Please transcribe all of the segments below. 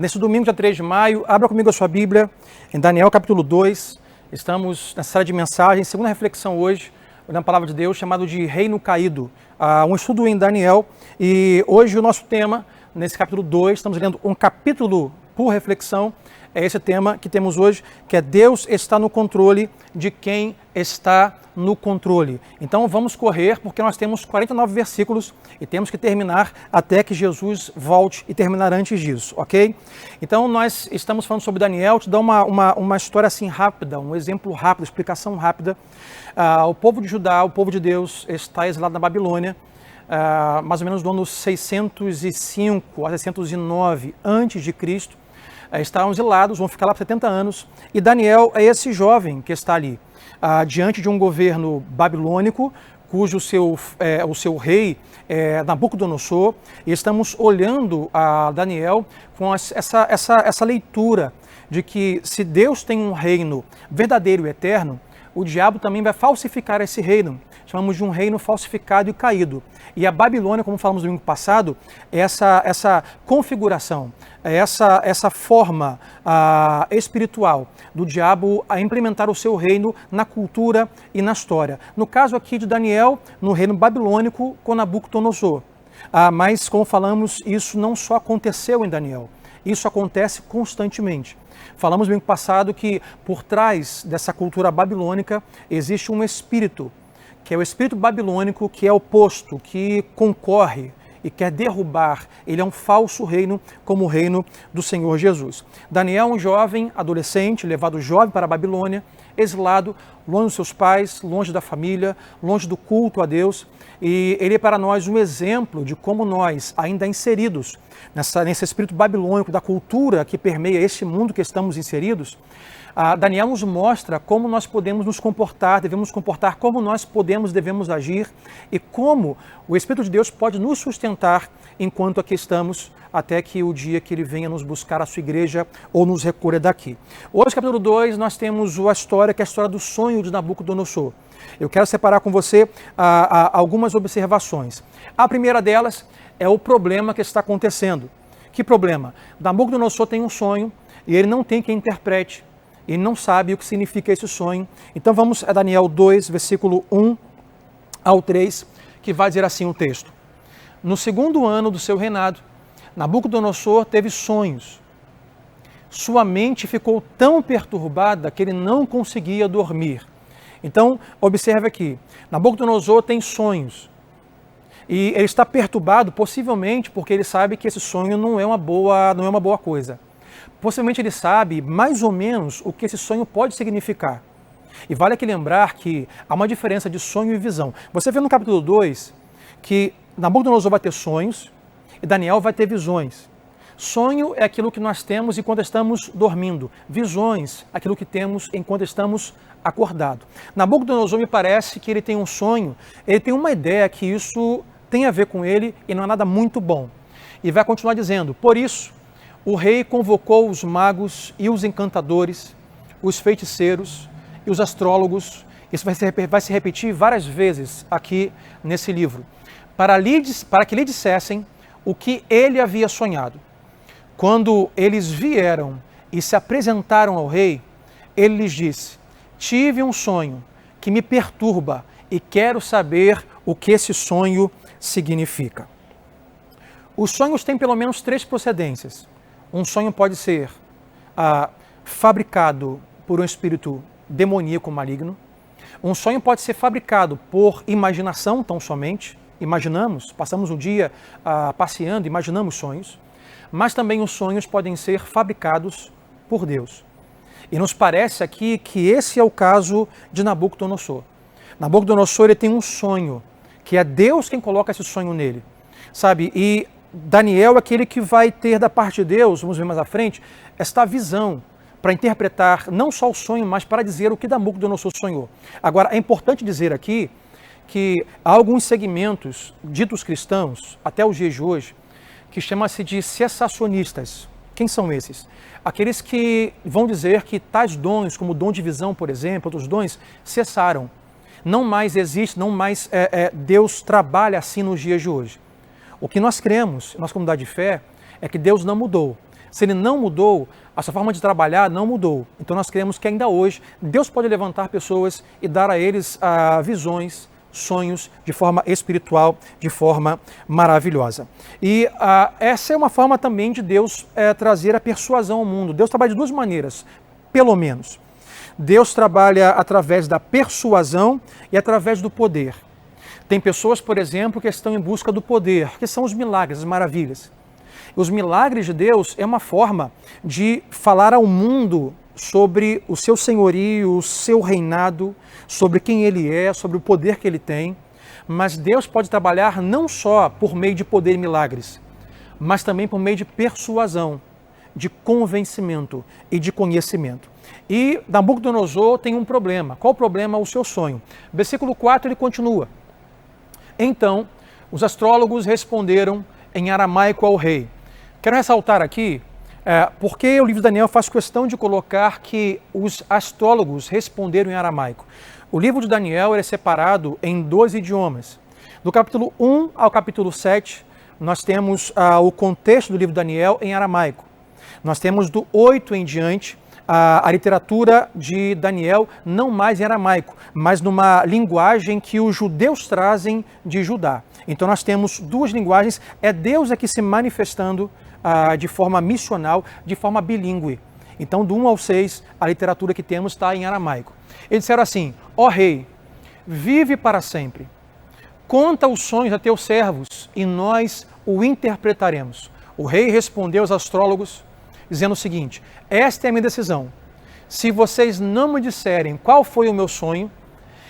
Nesse domingo, dia 3 de maio, abra comigo a sua Bíblia, em Daniel capítulo 2. Estamos nessa série de mensagens, segunda reflexão hoje, na palavra de Deus, chamado de Reino Caído. Um estudo em Daniel, e hoje o nosso tema, nesse capítulo 2, estamos lendo um capítulo por reflexão, é esse tema que temos hoje, que é Deus está no controle de quem está no controle. Então vamos correr, porque nós temos 49 versículos e temos que terminar até que Jesus volte e terminar antes disso, ok? Então nós estamos falando sobre Daniel, te dar uma história assim rápida, um exemplo rápido, explicação rápida. O povo de Judá, o povo de Deus, está exilado na Babilônia, mais ou menos no ano 605 a 609 antes de Cristo. Estavam exilados, vão ficar lá por 70 anos, e Daniel é esse jovem que está ali, diante de um governo babilônico, cujo o seu rei é Nabucodonosor, e estamos olhando a Daniel com essa leitura de que se Deus tem um reino verdadeiro e eterno, o diabo também vai falsificar esse reino. Chamamos de um reino falsificado e caído. E a Babilônia, como falamos no domingo passado, é essa configuração, essa forma espiritual do diabo a implementar o seu reino na cultura e na história. No caso aqui de Daniel, no reino babilônico com Nabucodonosor. Mas, como falamos, isso não só aconteceu em Daniel, isso acontece constantemente. Falamos no domingo passado que por trás dessa cultura babilônica existe um espírito, que é o espírito babilônico, que é oposto, que concorre e quer derrubar. Ele é um falso reino, como o reino do Senhor Jesus. Daniel é um jovem, adolescente, levado jovem para a Babilônia, exilado, longe dos seus pais, longe da família, longe do culto a Deus. E ele é para nós um exemplo de como nós, ainda inseridos nesse espírito babilônico da cultura que permeia este mundo que estamos inseridos, Daniel nos mostra como nós podemos nos comportar, devemos nos comportar, como nós devemos agir e como o Espírito de Deus pode nos sustentar enquanto aqui estamos, até que o dia que ele venha nos buscar a sua igreja ou nos recolha daqui. Hoje, capítulo 2, nós temos a história, que é a história do sonho de Nabucodonosor. Eu quero separar com você algumas observações. A primeira delas é o problema que está acontecendo. Que problema? Nabucodonosor tem um sonho e ele não tem quem interprete. Ele não sabe o que significa esse sonho. Então vamos a Daniel 2, versículo 1 ao 3, que vai dizer assim o texto. No segundo ano do seu reinado, Nabucodonosor teve sonhos. Sua mente ficou tão perturbada que ele não conseguia dormir. Então, observe aqui, Nabucodonosor tem sonhos. E ele está perturbado, possivelmente, porque ele sabe que esse sonho não é uma boa coisa. Possivelmente ele sabe mais ou menos o que esse sonho pode significar. E vale aqui lembrar que há uma diferença de sonho e visão. Você vê no capítulo 2 que Nabucodonosor vai ter sonhos e Daniel vai ter visões. Sonho é aquilo que nós temos enquanto estamos dormindo. Visões, aquilo que temos enquanto estamos acordados. Nabucodonosor me parece que ele tem um sonho, ele tem uma ideia que isso tem a ver com ele e não é nada muito bom. E vai continuar dizendo, por isso, o rei convocou os magos e os encantadores, os feiticeiros e os astrólogos. Isso vai se repetir várias vezes aqui nesse livro. Para que lhe dissessem o que ele havia sonhado. Quando eles vieram e se apresentaram ao rei, ele lhes disse, tive um sonho que me perturba e quero saber o que esse sonho significa. Os sonhos têm pelo menos 3 procedências. Um sonho pode ser fabricado por um espírito demoníaco maligno. Um sonho pode ser fabricado por imaginação tão somente. Imaginamos, passamos um dia passeando, imaginamos sonhos. Mas também os sonhos podem ser fabricados por Deus. E nos parece aqui que esse é o caso de Nabucodonosor. Nabucodonosor ele tem um sonho, que é Deus quem coloca esse sonho nele. Sabe? E Daniel é aquele que vai ter da parte de Deus, vamos ver mais à frente, esta visão para interpretar não só o sonho, mas para dizer o que Nabucodonosor sonhou. Agora, é importante dizer aqui que há alguns segmentos ditos cristãos, até os dias de hoje, que chama-se de cessacionistas. Quem são esses? Aqueles que vão dizer que tais dons, como o dom de visão, por exemplo, outros dons, cessaram. Não mais existe, não mais Deus trabalha assim nos dias de hoje. O que nós cremos, nossa comunidade de fé, é que Deus não mudou. Se ele não mudou, a sua forma de trabalhar não mudou. Então nós cremos que ainda hoje Deus pode levantar pessoas e dar a eles visões, sonhos de forma espiritual, de forma maravilhosa. E essa é uma forma também de Deus trazer a persuasão ao mundo. Deus trabalha de duas maneiras, pelo menos. Deus trabalha através da persuasão e através do poder. Tem pessoas, por exemplo, que estão em busca do poder, que são os milagres, as maravilhas. Os milagres de Deus é uma forma de falar ao mundo sobre o seu senhorio, o seu reinado, sobre quem ele é, sobre o poder que ele tem. Mas Deus pode trabalhar não só por meio de poder e milagres, mas também por meio de persuasão, de convencimento e de conhecimento. E Nabucodonosor tem um problema. Qual o problema? O seu sonho. Versículo 4 ele continua. Então, os astrólogos responderam em aramaico ao rei. Quero ressaltar aqui, porque o livro de Daniel faz questão de colocar que os astrólogos responderam em aramaico. O livro de Daniel é separado em 2 idiomas. Do capítulo 1 ao capítulo 7, nós temos o contexto do livro de Daniel em aramaico. Nós temos do 8 em diante a literatura de Daniel não mais em aramaico, mas numa linguagem que os judeus trazem de Judá. Então nós temos duas linguagens, é Deus aqui se manifestando de forma missional, de forma bilíngue. Então do 1 ao 6, a literatura que temos está em aramaico. Eles disseram assim: ó rei, vive para sempre, conta os sonhos a teus servos e nós o interpretaremos. O rei respondeu aos astrólogos, dizendo o seguinte: esta é a minha decisão. Se vocês não me disserem qual foi o meu sonho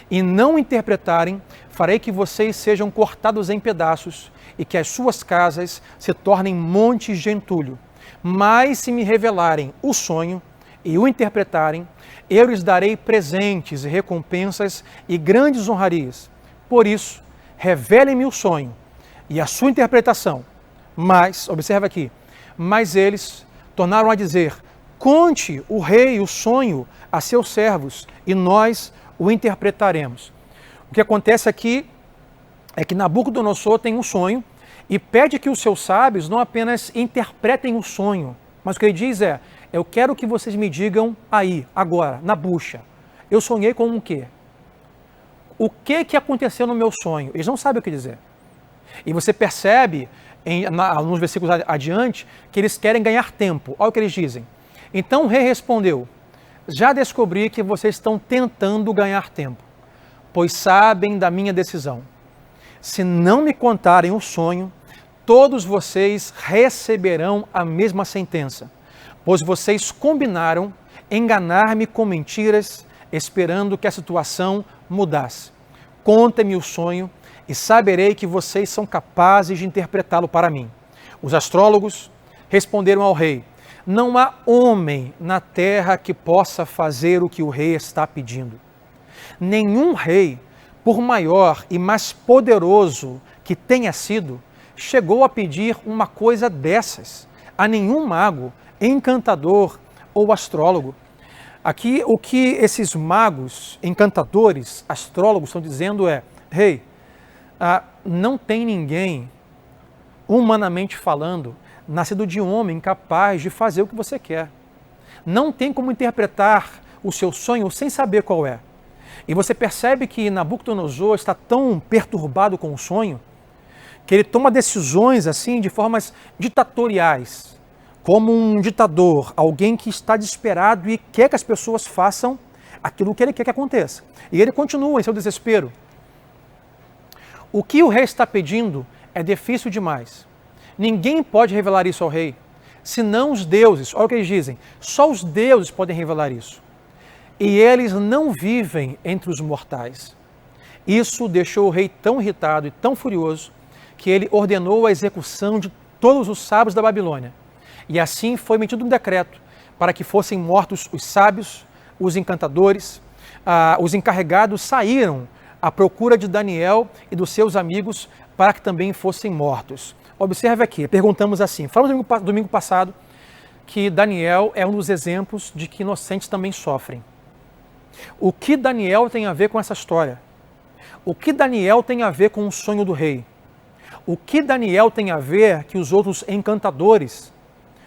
e não interpretarem, farei que vocês sejam cortados em pedaços e que as suas casas se tornem montes de entulho. Mas se me revelarem o sonho e o interpretarem, eu lhes darei presentes e recompensas e grandes honrarias. Por isso, revelem-me o sonho e a sua interpretação. Mas, observa aqui, mas eles tornaram a dizer: conte o rei o sonho a seus servos e nós o interpretaremos. O que acontece aqui é que Nabucodonosor tem um sonho e pede que os seus sábios não apenas interpretem o sonho, mas o que ele diz é: eu quero que vocês me digam aí, agora, na bucha, eu sonhei com o quê? O que aconteceu no meu sonho? Eles não sabem o que dizer. E você percebe, nos versículos adiante, que eles querem ganhar tempo. Olha o que eles dizem. Então o rei respondeu: já descobri que vocês estão tentando ganhar tempo, pois sabem da minha decisão. Se não me contarem o sonho, todos vocês receberão a mesma sentença, pois vocês combinaram enganar-me com mentiras, esperando que a situação mudasse. Contem-me o sonho e saberei que vocês são capazes de interpretá-lo para mim. Os astrólogos responderam ao rei: não há homem na terra que possa fazer o que o rei está pedindo. Nenhum rei, por maior e mais poderoso que tenha sido, chegou a pedir uma coisa dessas a nenhum mago, encantador ou astrólogo. Aqui o que esses magos, encantadores, astrólogos estão dizendo é: rei, não tem ninguém, humanamente falando, nascido de homem capaz de fazer o que você quer. Não tem como interpretar o seu sonho sem saber qual é. E você percebe que Nabucodonosor está tão perturbado com o sonho que ele toma decisões assim de formas ditatoriais, como um ditador, alguém que está desesperado e quer que as pessoas façam aquilo que ele quer que aconteça. E ele continua em seu desespero. O que o rei está pedindo é difícil demais. Ninguém pode revelar isso ao rei, senão os deuses. Olha o que eles dizem: só os deuses podem revelar isso. E eles não vivem entre os mortais. Isso deixou o rei tão irritado e tão furioso que ele ordenou a execução de todos os sábios da Babilônia. E assim foi emitido um decreto para que fossem mortos os sábios, os encantadores. Os encarregados saíram à procura de Daniel e dos seus amigos para que também fossem mortos. Observe aqui, perguntamos assim, falamos domingo passado que Daniel é um dos exemplos de que inocentes também sofrem. O que Daniel tem a ver com essa história? O que Daniel tem a ver com o sonho do rei? O que Daniel tem a ver que os outros encantadores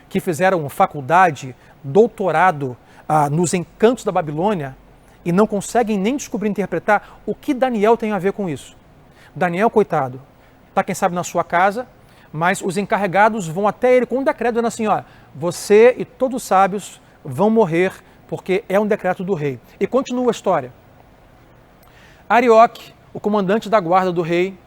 que fizeram faculdade, doutorado nos encantos da Babilônia e não conseguem nem descobrir e interpretar o que Daniel tem a ver com isso. Daniel, coitado, está quem sabe na sua casa, mas os encarregados vão até ele com um decreto dizendo assim, ó, você e todos os sábios vão morrer porque é um decreto do rei. E continua a história. Arioque, o comandante da guarda do rei,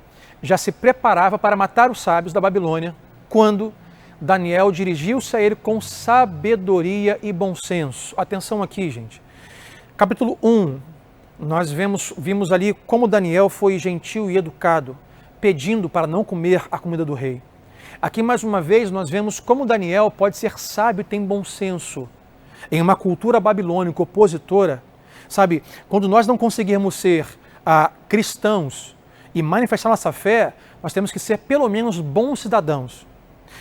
já se preparava para matar os sábios da Babilônia, quando Daniel dirigiu-se a ele com sabedoria e bom senso. Atenção aqui, gente. Capítulo 1, nós vimos ali como Daniel foi gentil e educado, pedindo para não comer a comida do rei. Aqui, mais uma vez, nós vemos como Daniel pode ser sábio e tem bom senso. Em uma cultura babilônica opositora, sabe, quando nós não conseguirmos ser cristãos e manifestar nossa fé, nós temos que ser pelo menos bons cidadãos.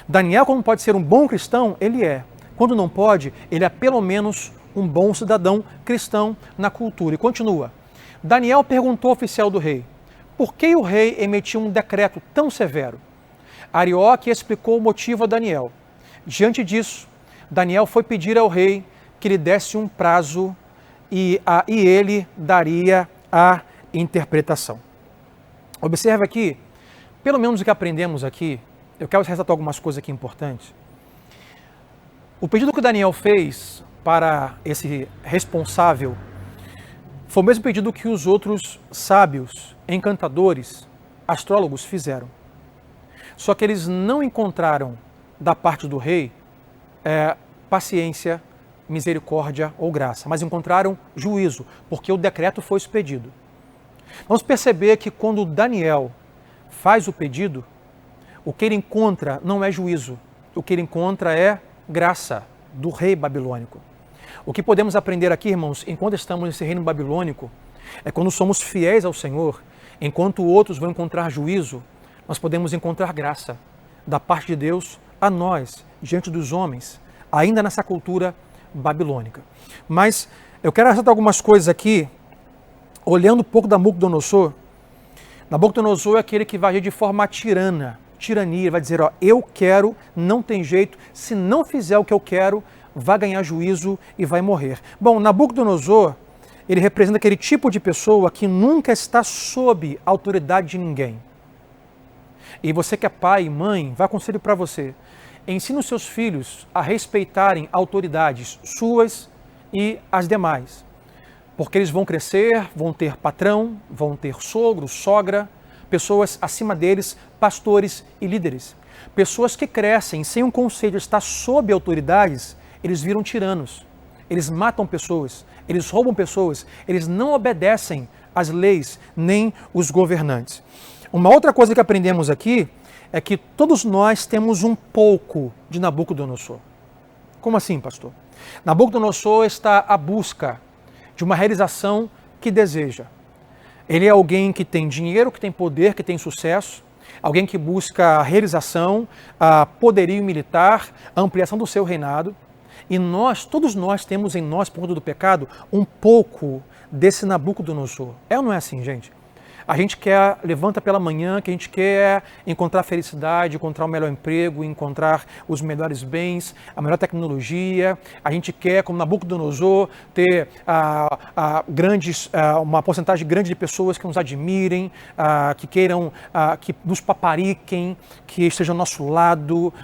Daniel, quando pode ser um bom cristão, ele é. Quando não pode, ele é pelo menos um bom cidadão cristão na cultura. E continua. Daniel perguntou ao oficial do rei, por que o rei emitiu um decreto tão severo? Arioque explicou o motivo a Daniel. Diante disso, Daniel foi pedir ao rei que lhe desse um prazo e ele daria a interpretação. Observe aqui, pelo menos o que aprendemos aqui, eu quero ressaltar algumas coisas aqui importantes. O pedido que Daniel fez para esse responsável foi o mesmo pedido que os outros sábios, encantadores, astrólogos fizeram. Só que eles não encontraram da parte do rei paciência, misericórdia ou graça, mas encontraram juízo, porque o decreto foi expedido. Vamos perceber que quando Daniel faz o pedido, o que ele encontra não é juízo, o que ele encontra é graça do rei babilônico. O que podemos aprender aqui, irmãos, enquanto estamos nesse reino babilônico, é quando somos fiéis ao Senhor, enquanto outros vão encontrar juízo, nós podemos encontrar graça da parte de Deus a nós, diante dos homens, ainda nessa cultura babilônica. Mas eu quero ressaltar algumas coisas aqui, olhando um pouco da Nabucodonosor. Nabucodonosor é aquele que vai agir de forma tirania, vai dizer, ó, eu quero, não tem jeito, se não fizer o que eu quero, vai ganhar juízo e vai morrer. Bom, Nabucodonosor, ele representa aquele tipo de pessoa que nunca está sob a autoridade de ninguém. E você que é pai e mãe, vai conselho para você. Ensina os seus filhos a respeitarem autoridades suas e as demais. Porque eles vão crescer, vão ter patrão, vão ter sogro, sogra, pessoas acima deles, pastores e líderes. Pessoas que crescem sem um conselho estar sob autoridades, eles viram tiranos. Eles matam pessoas, eles roubam pessoas, eles não obedecem às leis nem os governantes. Uma outra coisa que aprendemos aqui é que todos nós temos um pouco de Nabucodonosor. Como assim, pastor? Nabucodonosor está à busca de uma realização que deseja. Ele é alguém que tem dinheiro, que tem poder, que tem sucesso, alguém que busca realização, poderio militar, a ampliação do seu reinado. E todos nós temos em nós, por conta do pecado, um pouco desse Nabucodonosor. É ou não é assim, gente? A gente levanta pela manhã, que a gente quer encontrar felicidade, encontrar o melhor emprego, encontrar os melhores bens, a melhor tecnologia. A gente quer, como Nabucodonosor, ter uma porcentagem grande de pessoas que nos admirem, que queiram, que nos papariquem, que estejam ao nosso lado.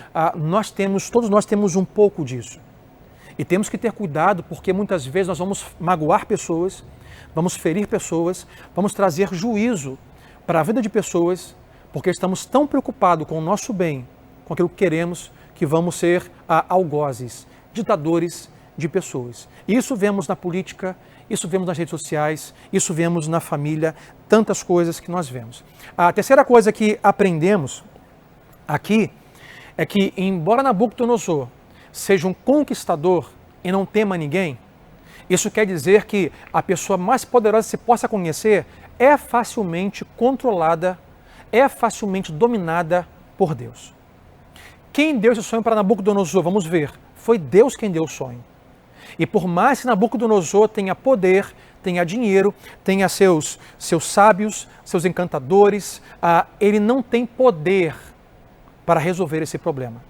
Todos nós temos um pouco disso. E temos que ter cuidado, porque muitas vezes nós vamos magoar pessoas, vamos ferir pessoas, vamos trazer juízo para a vida de pessoas, porque estamos tão preocupados com o nosso bem, com aquilo que queremos, que vamos ser algozes, ditadores de pessoas. E isso vemos na política, isso vemos nas redes sociais, isso vemos na família, tantas coisas que nós vemos. A terceira coisa que aprendemos aqui é que, embora Nabucodonosor seja um conquistador e não tema ninguém, isso quer dizer que a pessoa mais poderosa que se possa conhecer é facilmente controlada, é facilmente dominada por Deus. Quem deu esse sonho para Nabucodonosor? Vamos ver. Foi Deus quem deu o sonho. E por mais que Nabucodonosor tenha poder, tenha dinheiro, tenha seus sábios, seus encantadores, ele não tem poder para resolver esse problema.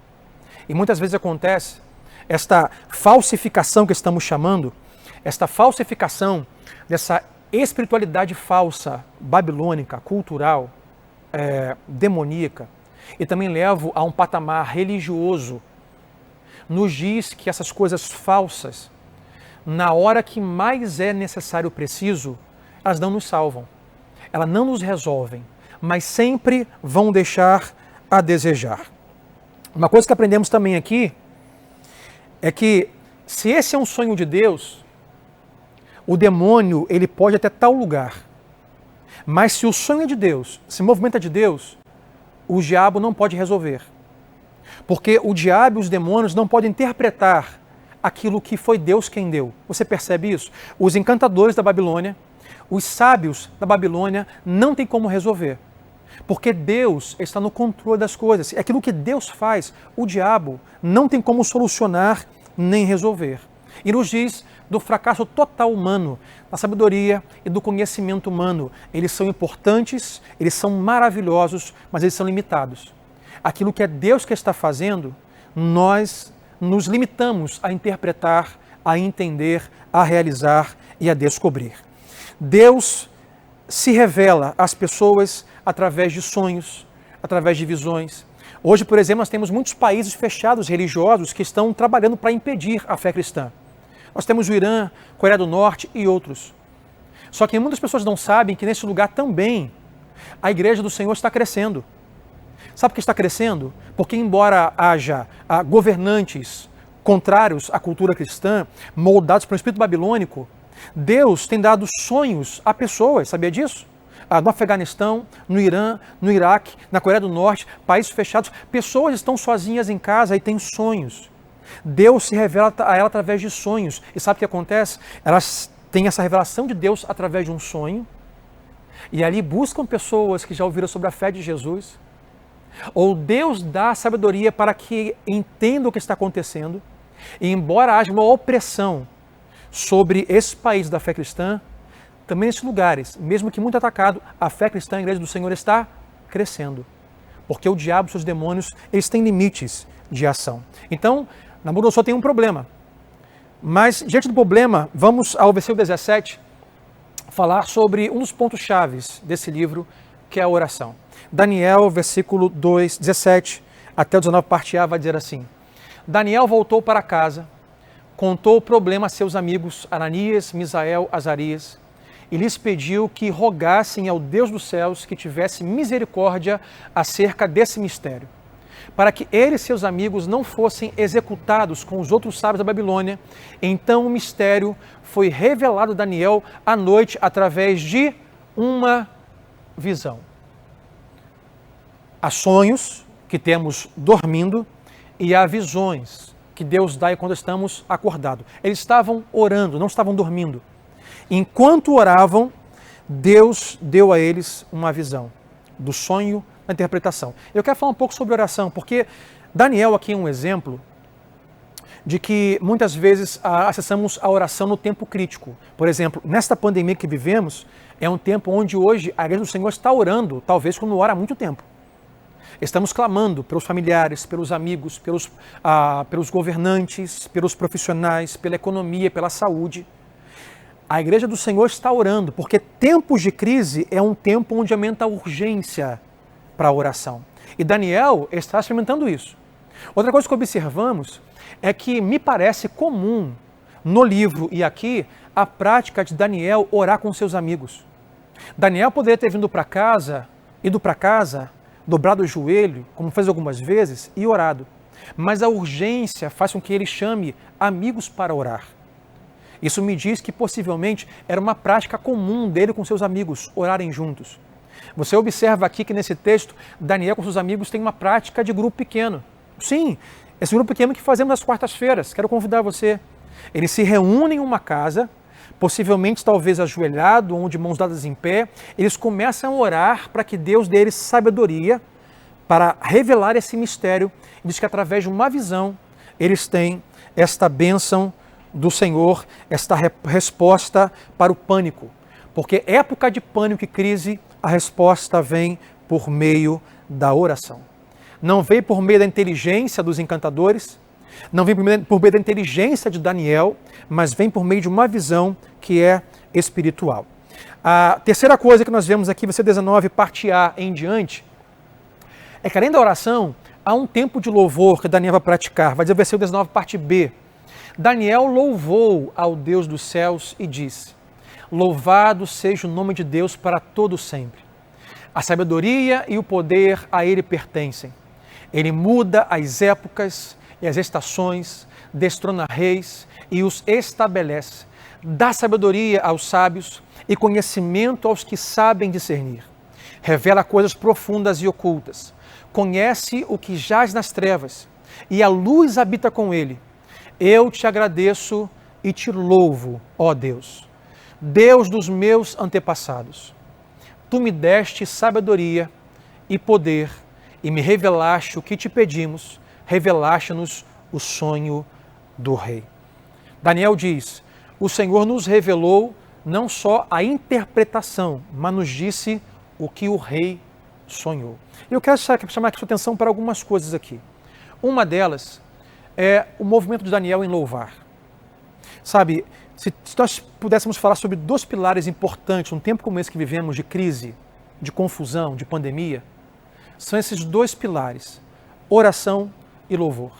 E muitas vezes acontece esta falsificação que estamos chamando, esta falsificação dessa espiritualidade falsa, babilônica, cultural, demoníaca, e também leva a um patamar religioso, nos diz que essas coisas falsas, na hora que mais é necessário, preciso, elas não nos salvam, elas não nos resolvem, mas sempre vão deixar a desejar. Uma coisa que aprendemos também aqui é que se esse é um sonho de Deus, o demônio ele pode até tal lugar, mas se o sonho é de Deus, se movimenta de Deus, o diabo não pode resolver. Porque o diabo e os demônios não podem interpretar aquilo que foi Deus quem deu. Você percebe isso? Os encantadores da Babilônia, os sábios da Babilônia não têm como resolver. Porque Deus está no controle das coisas. É aquilo que Deus faz, o diabo não tem como solucionar nem resolver. E nos diz do fracasso total humano, da sabedoria e do conhecimento humano. Eles são importantes, eles são maravilhosos, mas eles são limitados. Aquilo que é Deus que está fazendo, nós nos limitamos a interpretar, a entender, a realizar e a descobrir. Deus se revela às pessoas através de sonhos, através de visões. Hoje, por exemplo, nós temos muitos países fechados religiosos que estão trabalhando para impedir a fé cristã. Nós temos o Irã, Coreia do Norte e outros. Só que muitas pessoas não sabem que nesse lugar também a igreja do Senhor está crescendo. Sabe por que está crescendo? Porque embora haja governantes contrários à cultura cristã, moldados pelo espírito babilônico, Deus tem dado sonhos a pessoas, sabia disso? No Afeganistão, no Irã, no Iraque, na Coreia do Norte, países fechados, pessoas estão sozinhas em casa e têm sonhos. Deus se revela a ela através de sonhos. E sabe o que acontece? Elas têm essa revelação de Deus através de um sonho, e ali buscam pessoas que já ouviram sobre a fé de Jesus, ou Deus dá sabedoria para que entendam o que está acontecendo, e embora haja uma opressão sobre esse país da fé cristã, também nesses lugares, mesmo que muito atacado, a fé cristã, a igreja do Senhor está crescendo. Porque o diabo e seus demônios, eles têm limites de ação. Então, Nabucodonosor tem um problema. Mas, diante do problema, vamos ao versículo 17, falar sobre um dos pontos chaves desse livro, que é a oração. Daniel, versículo 2, 17 até o 19, parte A, vai dizer assim: Daniel voltou para casa, contou o problema a seus amigos Ananias, Misael, Azarias, e lhes pediu que rogassem ao Deus dos céus que tivesse misericórdia acerca desse mistério, para que ele e seus amigos não fossem executados com os outros sábios da Babilônia. Então o mistério foi revelado a Daniel à noite através de uma visão. Há sonhos que temos dormindo e há visões que Deus dá quando estamos acordados. Eles estavam orando, não estavam dormindo. Enquanto oravam, Deus deu a eles uma visão do sonho, da interpretação. Eu quero falar um pouco sobre oração, porque Daniel aqui é um exemplo de que muitas vezes acessamos a oração no tempo crítico. Por exemplo, nesta pandemia que vivemos, é um tempo onde hoje a igreja do Senhor está orando, talvez como não ora há muito tempo. Estamos clamando pelos familiares, pelos amigos, pelos governantes, pelos profissionais, pela economia, pela saúde. A igreja do Senhor está orando, porque tempos de crise é um tempo onde aumenta a urgência para a oração. E Daniel está experimentando isso. Outra coisa que observamos é que me parece comum no livro e aqui a prática de Daniel orar com seus amigos. Daniel poderia ter ido para casa, dobrado o joelho, como fez algumas vezes, e orado. Mas a urgência faz com que ele chame amigos para orar. Isso me diz que possivelmente era uma prática comum dele com seus amigos, orarem juntos. Você observa aqui que nesse texto, Daniel com seus amigos tem uma prática de grupo pequeno. Sim, esse grupo pequeno que fazemos às quartas-feiras. Quero convidar você. Eles se reúnem em uma casa, possivelmente talvez ajoelhado ou de mãos dadas em pé. Eles começam a orar para que Deus dê eles sabedoria para revelar esse mistério. E diz que através de uma visão, eles têm esta bênção do Senhor, esta resposta para o pânico. Porque época de pânico e crise, a resposta vem por meio da oração. não veio por meio da inteligência dos encantadores, não vem por meio da inteligência de Daniel, mas vem por meio de uma visão que é espiritual. A terceira coisa que nós vemos aqui, versículo 19, parte A em diante, é que além da oração, há um tempo de louvor que Daniel vai praticar. Vai dizer o versículo 19, parte B. Daniel louvou ao Deus dos céus e disse: louvado seja o nome de Deus para todo sempre. A sabedoria e o poder a ele pertencem. Ele muda as épocas e as estações, destrona reis e os estabelece. Dá sabedoria aos sábios e conhecimento aos que sabem discernir. Revela coisas profundas e ocultas. Conhece o que jaz nas trevas, e a luz habita com ele. Eu te agradeço e te louvo, ó Deus, Deus dos meus antepassados. Tu me deste sabedoria e poder, e me revelaste o que te pedimos, revelaste-nos o sonho do rei. Daniel diz: o Senhor nos revelou não só a interpretação, mas nos disse o que o rei sonhou. Eu quero chamar aqui sua atenção para algumas coisas aqui. Uma delas é o movimento de Daniel em louvar. Sabe, se nós pudéssemos falar sobre dois pilares importantes num tempo como esse que vivemos, de crise, de confusão, de pandemia, são esses dois pilares, oração e louvor.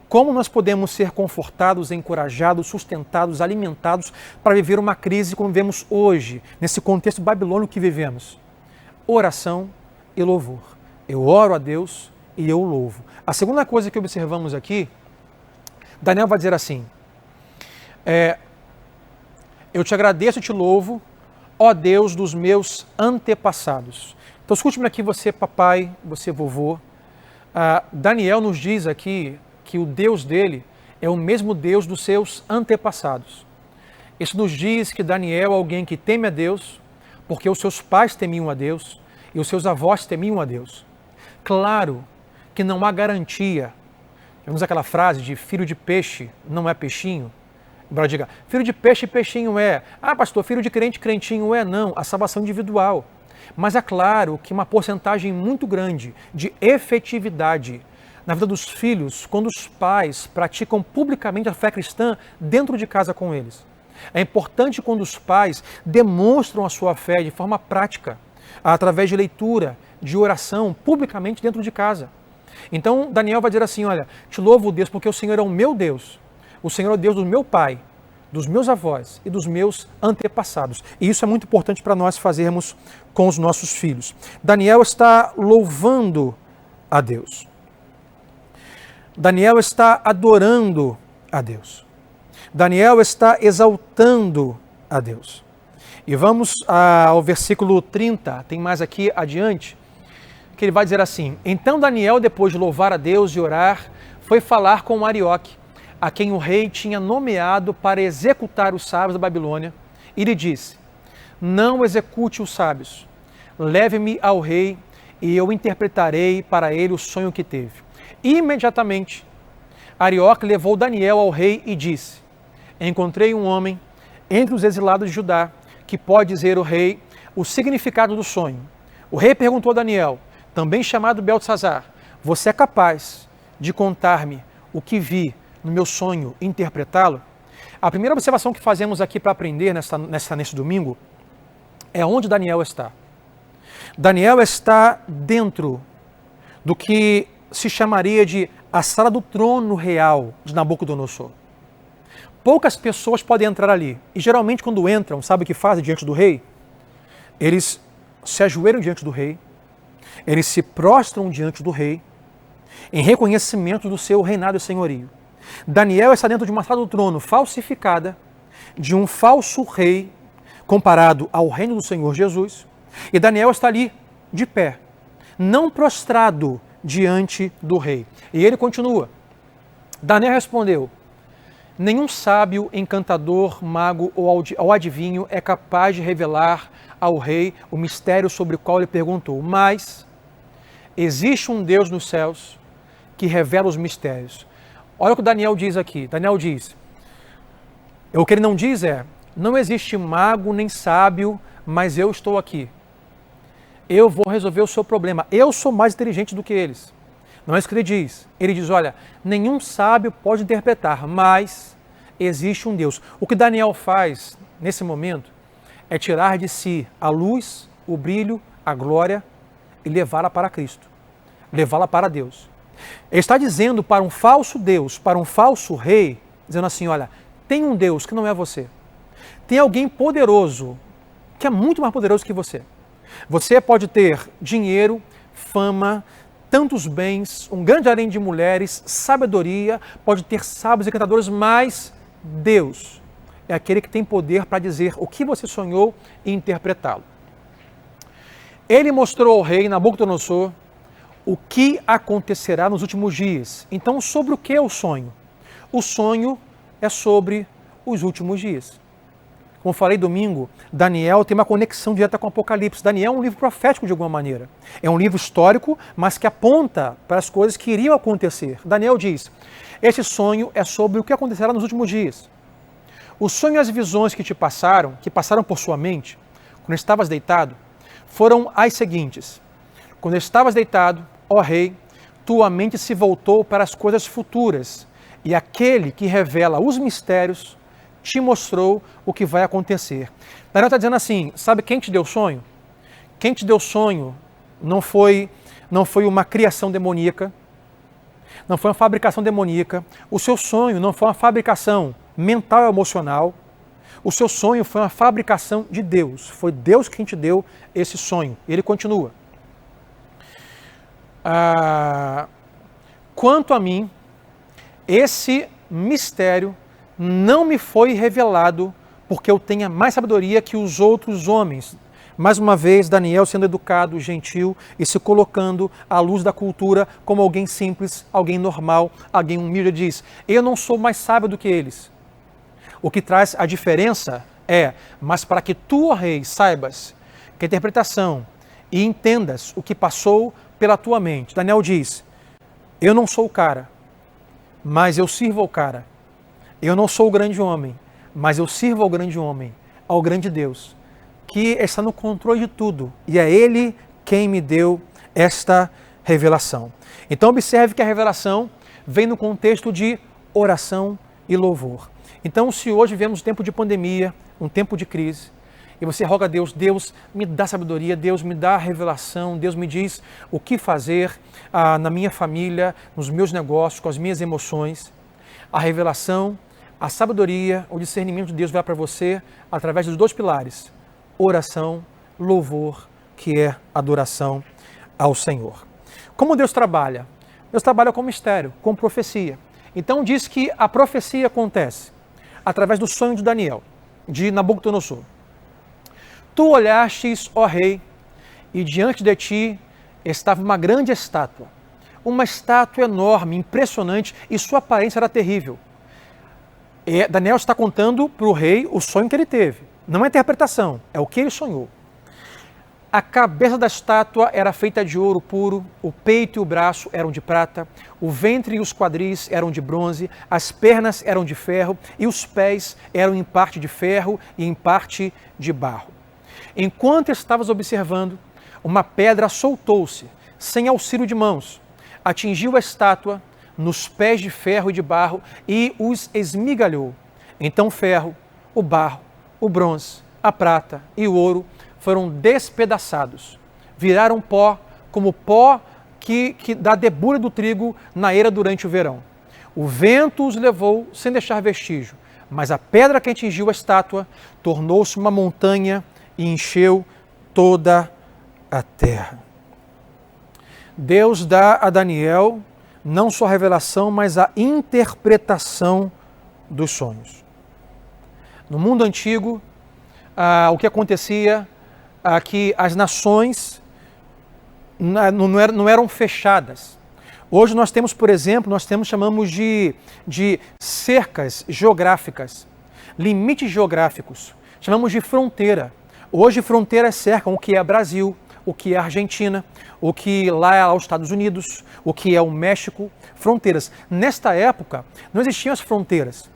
Como nós podemos ser confortados, encorajados, sustentados, alimentados para viver uma crise como vivemos hoje, nesse contexto babilônico que vivemos? Oração e louvor. Eu oro a Deus e eu louvo. A segunda coisa que observamos aqui, Daniel vai dizer assim: eu te agradeço e te louvo, ó Deus dos meus antepassados. Então escute-me aqui, você papai, você vovô. Daniel nos diz aqui que o Deus dele é o mesmo Deus dos seus antepassados. Isso nos diz que Daniel é alguém que teme a Deus, porque os seus pais temiam a Deus e os seus avós temiam a Deus. Claro que não há garantia. Vemos aquela frase de filho de peixe não é peixinho. Embora diga, filho de peixe, peixinho é. Ah, pastor, filho de crente, crentinho é. Não, a salvação individual. Mas é claro que uma porcentagem muito grande de efetividade na vida dos filhos, quando os pais praticam publicamente a fé cristã dentro de casa com eles. É importante quando os pais demonstram a sua fé de forma prática, através de leitura, de oração, publicamente dentro de casa. Então, Daniel vai dizer assim, olha, te louvo, Deus, porque o Senhor é o meu Deus. O Senhor é o Deus do meu pai, dos meus avós e dos meus antepassados. E isso é muito importante para nós fazermos com os nossos filhos. Daniel está louvando a Deus. Daniel está adorando a Deus. Daniel está exaltando a Deus. E vamos ao versículo 30, tem mais aqui adiante, que ele vai dizer assim: então Daniel, depois de louvar a Deus e orar, foi falar com Arioque, a quem o rei tinha nomeado para executar os sábios da Babilônia, e lhe disse: não execute os sábios, leve-me ao rei e eu interpretarei para ele o sonho que teve. Imediatamente, Arioque levou Daniel ao rei e disse: encontrei um homem entre os exilados de Judá que pode dizer ao rei o significado do sonho. O rei perguntou a Daniel, também chamado Beltesazar: você é capaz de contar-me o que vi no meu sonho e interpretá-lo? A primeira observação que fazemos aqui para aprender nesse domingo é onde Daniel está. Daniel está dentro do que se chamaria de a sala do trono real de Nabucodonosor. Poucas pessoas podem entrar ali. E geralmente quando entram, sabe o que fazem diante do rei? Eles se ajoelham diante do rei, eles se prostram diante do rei, em reconhecimento do seu reinado e senhorio. Daniel está dentro de uma sala do trono falsificada, de um falso rei, comparado ao reino do Senhor Jesus. E Daniel está ali, de pé, não prostrado diante do rei. E ele continua. Daniel respondeu: nenhum sábio, encantador, mago ou adivinho é capaz de revelar ao rei o mistério sobre o qual ele perguntou. Mas existe um Deus nos céus que revela os mistérios. Olha o que Daniel diz aqui. Daniel diz, o que ele não diz é: não existe mago nem sábio, mas eu estou aqui. eu vou resolver o seu problema, eu sou mais inteligente do que eles. Não é isso que ele diz. Ele diz, olha, nenhum sábio pode interpretar, mas existe um Deus. O que Daniel faz nesse momento é tirar de si a luz, o brilho, a glória e levá-la para Cristo, levá-la para Deus. Ele está dizendo para um falso Deus, para um falso rei, dizendo assim, olha, tem um Deus que não é você. Tem alguém poderoso, que é muito mais poderoso que você. Você pode ter dinheiro, fama, tantos bens, um grande harém de mulheres, sabedoria, pode ter sábios e encantadores, mas Deus é aquele que tem poder para dizer o que você sonhou e interpretá-lo. Ele mostrou ao rei Nabucodonosor o que acontecerá nos últimos dias. Então, sobre o que é o sonho? O sonho é sobre os últimos dias. Como falei domingo, Daniel tem uma conexão direta com o Apocalipse. Daniel é um livro profético de alguma maneira. É um livro histórico, mas que aponta para as coisas que iriam acontecer. Daniel diz, esse sonho é sobre o que acontecerá nos últimos dias. Os sonhos e as visões que passaram por sua mente, quando estavas deitado, foram as seguintes. Quando estavas deitado, ó rei, tua mente se voltou para as coisas futuras, e aquele que revela os mistérios te mostrou o que vai acontecer. Daniel está dizendo assim, sabe quem te deu sonho? Quem te deu sonho não foi uma criação demoníaca, não foi uma fabricação demoníaca, o seu sonho não foi uma fabricação mental e emocional, o seu sonho foi uma fabricação de Deus, foi Deus quem te deu esse sonho. Ele continua. Quanto a mim, esse mistério não me foi revelado porque eu tenha mais sabedoria que os outros homens. Mais uma vez, Daniel sendo educado, gentil e se colocando à luz da cultura como alguém simples, alguém normal, alguém humilde, diz, eu não sou mais sábio do que eles. O que traz a diferença é, mas para que tu, ó rei, saibas que a interpretação e entendas o que passou pela tua mente. Daniel diz, eu não sou o cara, mas eu sirvo ao cara. Eu não sou o grande homem, mas eu sirvo ao grande homem, ao grande Deus, que está no controle de tudo. E é Ele quem me deu esta revelação. Então observe que a revelação vem no contexto de oração e louvor. Então se hoje vivemos um tempo de pandemia, um tempo de crise, e você roga a Deus, Deus me dá sabedoria, Deus me dá revelação, Deus me diz o que fazer na minha família, nos meus negócios, com as minhas emoções. A revelação, a sabedoria, o discernimento de Deus vai para você através dos dois pilares, oração, louvor, que é adoração ao Senhor. Como Deus trabalha? Deus trabalha com mistério, com profecia. Então diz que a profecia acontece através do sonho de Daniel, de Nabucodonosor. Tu olhastes, ó rei, e diante de ti estava uma grande estátua. Uma estátua enorme, impressionante, e sua aparência era terrível. Daniel está contando para o rei o sonho que ele teve. Não é interpretação, é o que ele sonhou. A cabeça da estátua era feita de ouro puro, o peito e o braço eram de prata, o ventre e os quadris eram de bronze, as pernas eram de ferro e os pés eram em parte de ferro e em parte de barro. Enquanto estavas observando, uma pedra soltou-se, sem auxílio de mãos, atingiu a estátua nos pés de ferro e de barro e os esmigalhou. Então o ferro, o barro, o bronze, a prata e o ouro foram despedaçados. Viraram pó, como pó que dá debulha do trigo na eira durante o verão. O vento os levou sem deixar vestígio, mas a pedra que atingiu a estátua tornou-se uma montanha e encheu toda a terra. Deus dá a Daniel não só a revelação, mas a interpretação dos sonhos. No mundo antigo, o que acontecia é que as nações não eram fechadas. Hoje nós temos, por exemplo, chamamos de cercas geográficas, limites geográficos, chamamos de fronteira. Hoje fronteiras cercam o que é Brasil, o que é Argentina, o que lá é os Estados Unidos, o que é o México, fronteiras. Nesta época, não existiam as fronteiras.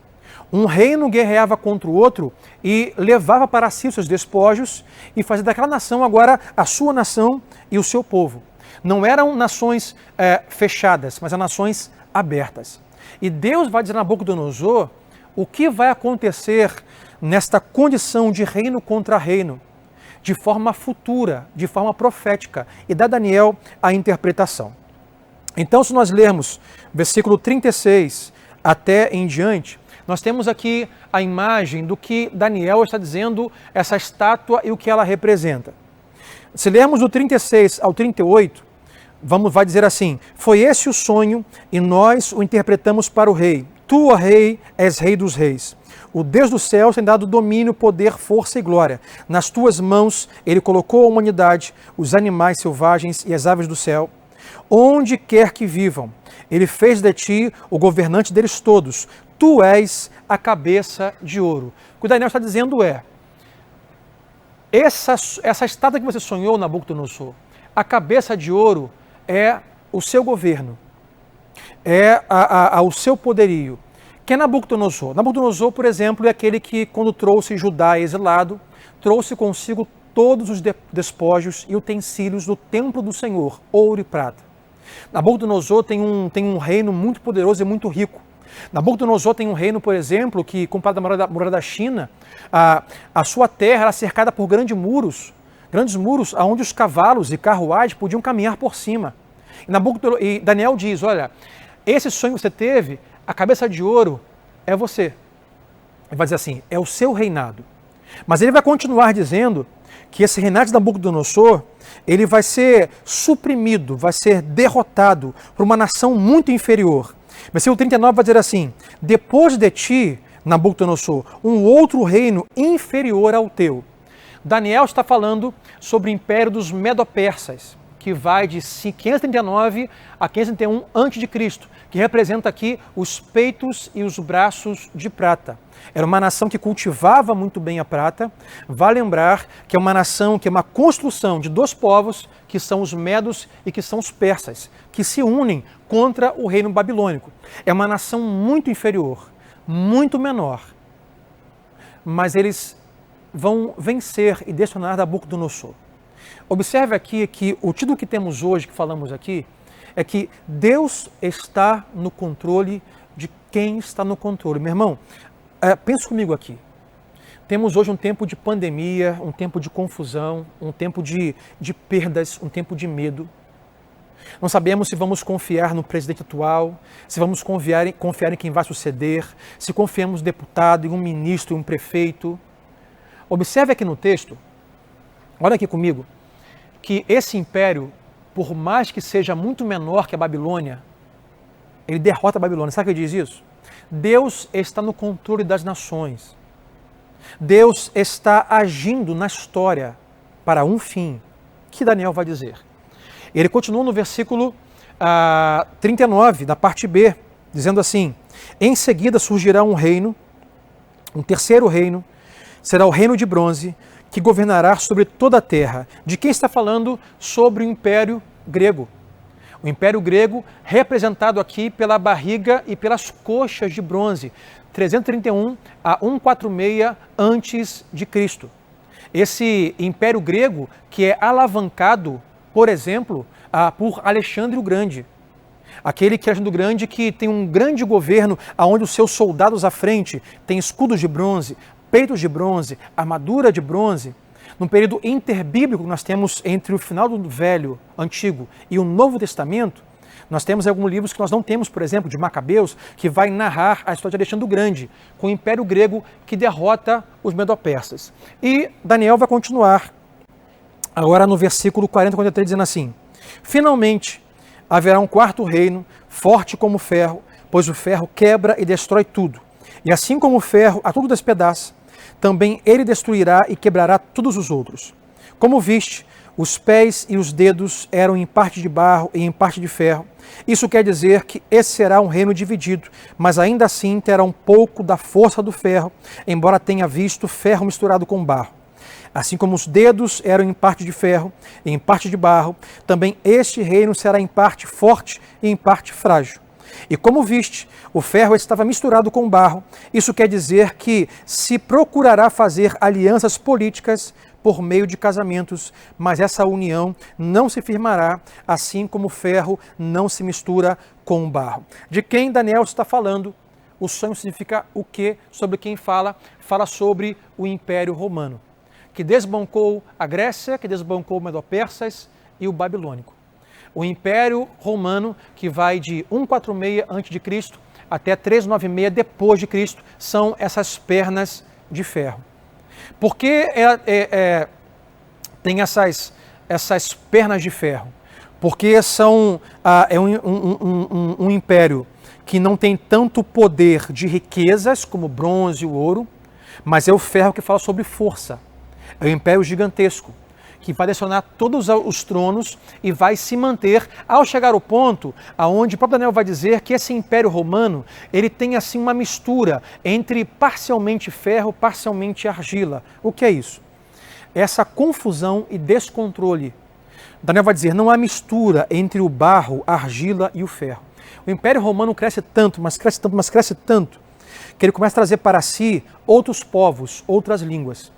Um reino guerreava contra o outro e levava para si os seus despojos e fazia daquela nação agora a sua nação e o seu povo. Não eram nações fechadas, mas eram nações abertas. E Deus vai dizer a Nabucodonosor o que vai acontecer nesta condição de reino contra reino, de forma futura, de forma profética, e dá a Daniel a interpretação. Então, se nós lermos versículo 36 até em diante, nós temos aqui a imagem do que Daniel está dizendo, essa estátua e o que ela representa. Se lermos do 36 ao 38, vai dizer assim: foi esse o sonho e nós o interpretamos para o rei. Tu, ó rei, és rei dos reis. O Deus dos céus tem dado domínio, poder, força e glória. Nas tuas mãos ele colocou a humanidade, os animais selvagens e as aves do céu. Onde quer que vivam, ele fez de ti o governante deles todos. Tu és a cabeça de ouro. O que o Daniel está dizendo é, essa estátua que você sonhou, Nabucodonosor, a cabeça de ouro é o seu governo, é o seu poderio. Quem é Nabucodonosor? Nabucodonosor, por exemplo, é aquele que, quando trouxe Judá exilado, trouxe consigo todos os despojos e utensílios do templo do Senhor, ouro e prata. Nabucodonosor tem um reino muito poderoso e muito rico. Nabucodonosor tem um reino, por exemplo, que, comparado à muralha da China, a sua terra era cercada por grandes muros onde os cavalos e carruagens podiam caminhar por cima. E Daniel diz, olha, esse sonho que você teve, a cabeça de ouro é você. Ele vai dizer assim, é o seu reinado. Mas ele vai continuar dizendo que esse reinado de Nabucodonosor, ele vai ser suprimido, vai ser derrotado por uma nação muito inferior. Versículo 39 vai dizer assim, depois de ti, Nabucodonosor, um outro reino inferior ao teu. Daniel está falando sobre o império dos Medo-Persas, que vai de 539 a 531 a.C., que representa aqui os peitos e os braços de prata. Era uma nação que cultivava muito bem a prata. Vale lembrar que é uma nação, que é uma construção de dois povos, que são os medos e que são os persas, que se unem contra o reino babilônico. É uma nação muito inferior, muito menor, mas eles vão vencer e destronar Nabucodonosor. Observe aqui que o título que temos hoje, que falamos aqui, é que Deus está no controle de quem está no controle. Meu irmão, pensa comigo aqui. Temos hoje um tempo de pandemia, um tempo de confusão, um tempo de perdas, um tempo de medo. Não sabemos se vamos confiar no presidente atual, se vamos confiar em quem vai suceder, se confiamos no deputado, em um ministro, em um prefeito. Observe aqui no texto, olha aqui comigo, que esse império, por mais que seja muito menor que a Babilônia, ele derrota a Babilônia. Sabe o que diz isso? Deus está no controle das nações. Deus está agindo na história para um fim. O que Daniel vai dizer? Ele continua no versículo 39, da parte B, dizendo assim, em seguida surgirá um reino, um terceiro reino, será o reino de bronze, que governará sobre toda a terra. De quem está falando? Sobre o Império Grego. O Império Grego representado aqui pela barriga e pelas coxas de bronze, 331 a 146 a.C. Esse Império Grego que é alavancado, por exemplo, por Alexandre o Grande. Aquele que é Alexandre o Grande que tem um grande governo onde os seus soldados à frente têm escudos de bronze, peitos de bronze, armadura de bronze. Num período interbíblico que nós temos entre o final do Velho, Antigo e o Novo Testamento, nós temos alguns livros que nós não temos, por exemplo, de Macabeus, que vai narrar a história de Alexandre o Grande, com o Império Grego que derrota os Medo-Persas. E Daniel vai continuar, agora no versículo 40, 43, dizendo assim, finalmente haverá um quarto reino, forte como o ferro, pois o ferro quebra e destrói tudo. E assim como o ferro a tudo despedaça, também ele destruirá e quebrará todos os outros. Como viste, os pés e os dedos eram em parte de barro e em parte de ferro. Isso quer dizer que esse será um reino dividido, mas ainda assim terá um pouco da força do ferro, embora tenha visto ferro misturado com barro. Assim como os dedos eram em parte de ferro e em parte de barro, também este reino será em parte forte e em parte frágil. E como viste, o ferro estava misturado com o barro. Isso quer dizer que se procurará fazer alianças políticas por meio de casamentos, mas essa união não se firmará, assim como o ferro não se mistura com o barro. De quem Daniel está falando? O sonho significa o quê? Sobre quem fala? Fala sobre o Império Romano, que desbancou a Grécia, que desbancou o Medo-Persas e o Babilônico. O Império Romano, que vai de 146 a.C. até 396 depois de Cristo, são essas pernas de ferro. Por que tem essas pernas de ferro? Porque é um império que não tem tanto poder de riquezas como o bronze e o ouro, mas é o ferro que fala sobre força. É um império gigantesco, que vai adicionar todos os tronos e vai se manter ao chegar ao ponto aonde o próprio Daniel vai dizer que esse Império Romano, ele tem assim uma mistura entre parcialmente ferro, parcialmente argila. O que é isso? Essa confusão e descontrole. Daniel vai dizer, não há mistura entre o barro, a argila e o ferro. O Império Romano cresce tanto, mas cresce tanto, mas cresce tanto, que ele começa a trazer para si outros povos, outras línguas.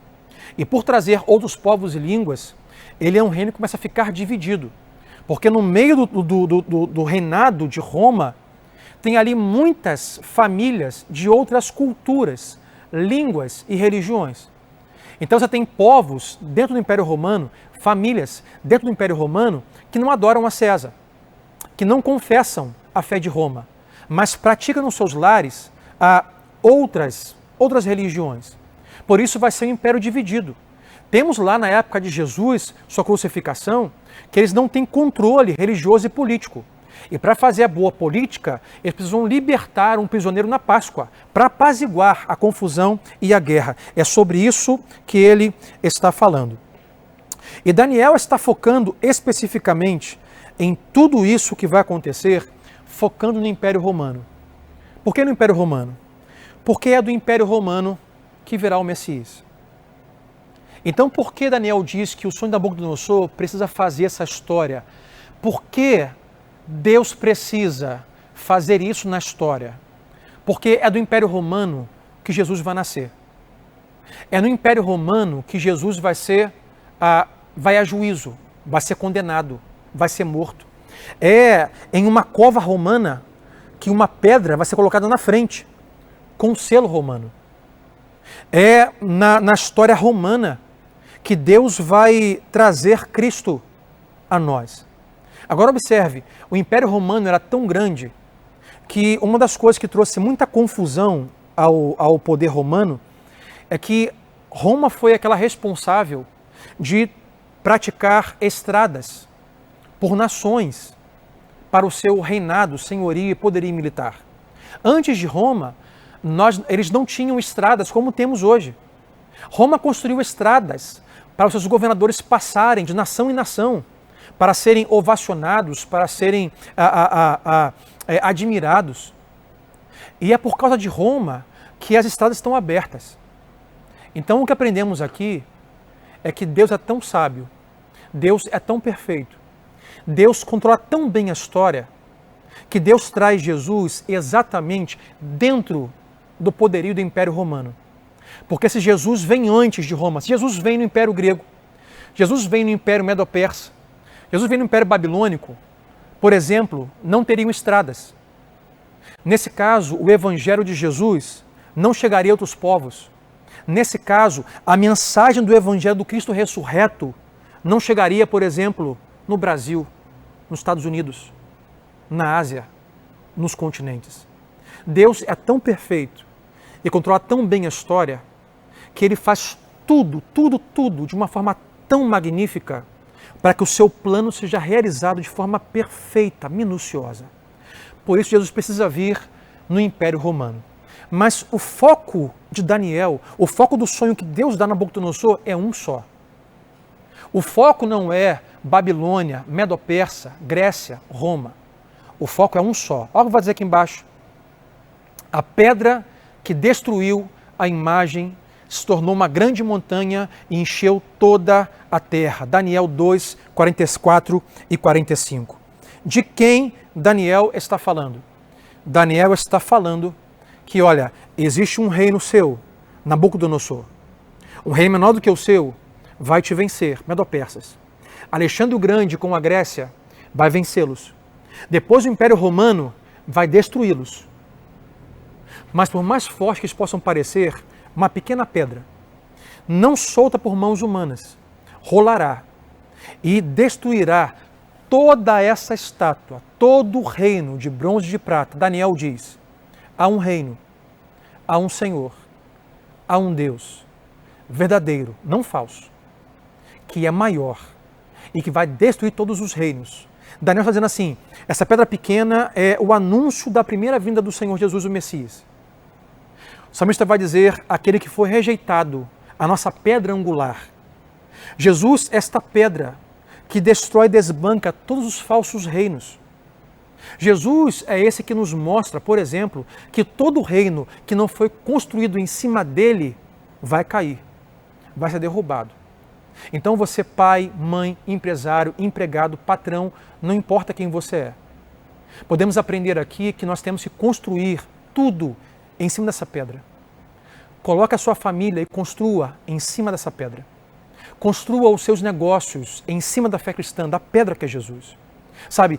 E por trazer outros povos e línguas, ele é um reino que começa a ficar dividido. Porque no meio do reinado de Roma, tem ali muitas famílias de outras culturas, línguas e religiões. Então você tem povos dentro do Império Romano, famílias dentro do Império Romano, que não adoram a César, que não confessam a fé de Roma, mas praticam nos seus lares outras religiões. Por isso vai ser um império dividido. Temos lá na época de Jesus, sua crucificação, que eles não têm controle religioso e político. E para fazer a boa política, eles precisam libertar um prisioneiro na Páscoa, para apaziguar a confusão e a guerra. É sobre isso que ele está falando. E Daniel está focando especificamente em tudo isso que vai acontecer, focando no Império Romano. Por que no Império Romano? Porque é do Império Romano que virá o Messias. Então, por que Daniel diz que o sonho da Nabucodonosor precisa fazer essa história? Por que Deus precisa fazer isso na história? Porque é do Império Romano que Jesus vai nascer. É no Império Romano que Jesus vai a juízo, vai ser condenado, vai ser morto. É em uma cova romana que uma pedra vai ser colocada na frente, com um selo romano. É na história romana que Deus vai trazer Cristo a nós. Agora observe, o Império Romano era tão grande que uma das coisas que trouxe muita confusão ao poder romano é que Roma foi aquela responsável de praticar estradas por nações para o seu reinado, senhorio e poderio militar. Antes de Roma, eles não tinham estradas como temos hoje. Roma construiu estradas para os seus governadores passarem de nação em nação, para serem ovacionados, para serem admirados. E é por causa de Roma que as estradas estão abertas. Então o que aprendemos aqui é que Deus é tão sábio, Deus é tão perfeito, Deus controla tão bem a história, que Deus traz Jesus exatamente dentro do poderio do Império Romano. Porque se Jesus vem antes de Roma, se Jesus vem no Império Grego, Jesus vem no Império Medo-Persa, Jesus vem no Império Babilônico, por exemplo, não teriam estradas. Nesse caso, o Evangelho de Jesus não chegaria a outros povos. Nesse caso, a mensagem do Evangelho do Cristo ressurreto não chegaria, por exemplo, no Brasil, nos Estados Unidos, na Ásia, nos continentes. Deus é tão perfeito e controla tão bem a história que Ele faz tudo de uma forma tão magnífica para que o seu plano seja realizado de forma perfeita, minuciosa. Por isso Jesus precisa vir no Império Romano. Mas o foco de Daniel, o foco do sonho que Deus dá na Nabucodonosor é um só. O foco não é Babilônia, Medo-Persa, Grécia, Roma. O foco é um só. Olha o que vai dizer aqui embaixo. A pedra que destruiu a imagem se tornou uma grande montanha e encheu toda a terra. Daniel 2, 44 e 45. De quem Daniel está falando? Daniel está falando que, olha, existe um reino seu, Nabucodonosor. Um reino menor do que o seu vai te vencer, Medo-Persas. Alexandre o Grande com a Grécia vai vencê-los. Depois o Império Romano vai destruí-los. Mas por mais forte que eles possam parecer, uma pequena pedra, não solta por mãos humanas, rolará e destruirá toda essa estátua, todo o reino de bronze e de prata. Daniel diz, há um reino, há um Senhor, há um Deus verdadeiro, não falso, que é maior e que vai destruir todos os reinos. Daniel está dizendo assim, essa pedra pequena é o anúncio da primeira vinda do Senhor Jesus, o Messias. O salmista vai dizer, aquele que foi rejeitado, a nossa pedra angular. Jesus, esta pedra que destrói e desbanca todos os falsos reinos. Jesus é esse que nos mostra, por exemplo, que todo reino que não foi construído em cima dele vai cair, vai ser derrubado. Então você, pai, mãe, empresário, empregado, patrão, não importa quem você é. Podemos aprender aqui que nós temos que construir tudo em cima dessa pedra. Coloque a sua família e construa em cima dessa pedra. Construa os seus negócios em cima da fé cristã, da pedra que é Jesus. Sabe,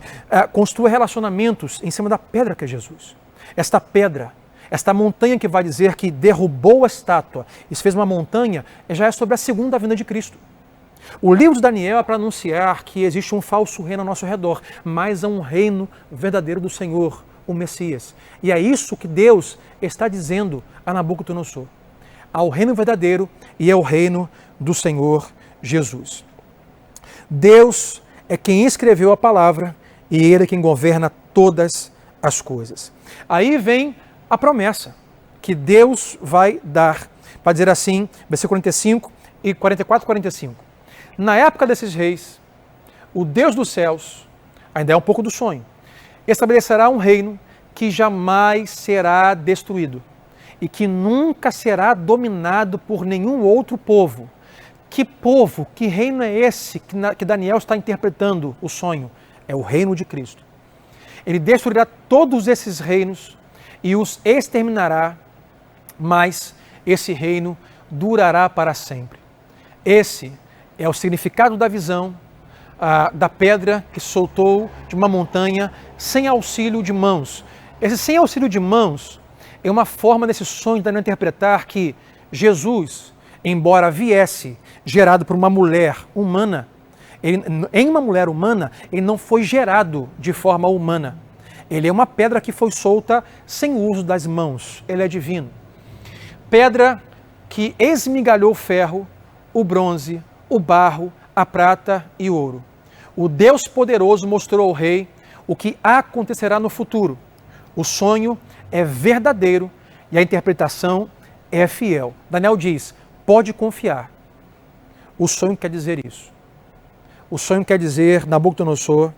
construa relacionamentos em cima da pedra que é Jesus. Esta pedra, esta montanha que vai dizer que derrubou a estátua e se fez uma montanha, já é sobre a segunda vinda de Cristo. O livro de Daniel é para anunciar que existe um falso reino ao nosso redor, mas há um reino verdadeiro do Senhor, o Messias. E é isso que Deus está dizendo a Nabucodonosor. Há o reino verdadeiro e é o reino do Senhor Jesus. Deus é quem escreveu a palavra e Ele é quem governa todas as coisas. Aí vem a promessa que Deus vai dar, para dizer assim, versículo 45 e 44 e 45. Na época desses reis, o Deus dos céus, ainda é um pouco do sonho, estabelecerá um reino que jamais será destruído e que nunca será dominado por nenhum outro povo. Que povo, que reino é esse que Daniel está interpretando o sonho? É o reino de Cristo. Ele destruirá todos esses reinos e os exterminará, mas esse reino durará para sempre. Esse é o significado da visão da pedra que soltou de uma montanha sem auxílio de mãos. Esse sem auxílio de mãos é uma forma desse sonho de Daniel interpretar que Jesus, embora viesse gerado por uma mulher humana, em uma mulher humana, ele não foi gerado de forma humana. Ele é uma pedra que foi solta sem o uso das mãos. Ele é divino. Pedra que esmigalhou o ferro, o bronze, o barro, a prata e o ouro. O Deus poderoso mostrou ao rei o que acontecerá no futuro. O sonho é verdadeiro e a interpretação é fiel. Daniel diz, pode confiar. O sonho quer dizer isso. O sonho quer dizer, Nabucodonosor,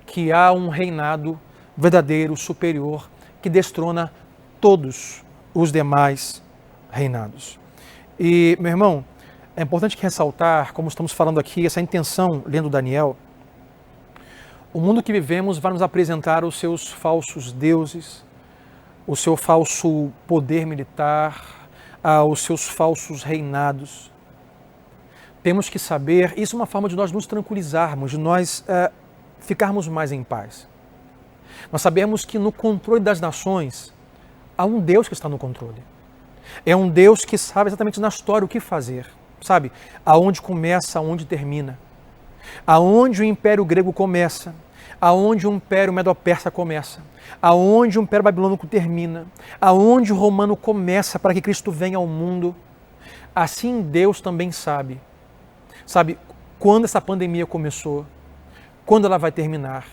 que há um reinado verdadeiro, superior, que destrona todos os demais reinados. E, meu irmão, é importante ressaltar, como estamos falando aqui, essa intenção, lendo Daniel, o mundo que vivemos vai nos apresentar os seus falsos deuses, o seu falso poder militar, os seus falsos reinados. Temos que saber, isso é uma forma de nós nos tranquilizarmos, de nós ficarmos mais em paz. Nós sabemos que no controle das nações, há um Deus que está no controle. É um Deus que sabe exatamente na história o que fazer. Sabe, aonde começa, aonde termina. Aonde o Império Grego começa, aonde o Império Medo-Persa começa, aonde o Império Babilônico termina, aonde o Romano começa para que Cristo venha ao mundo. Assim Deus também sabe. Sabe, quando essa pandemia começou, quando ela vai terminar.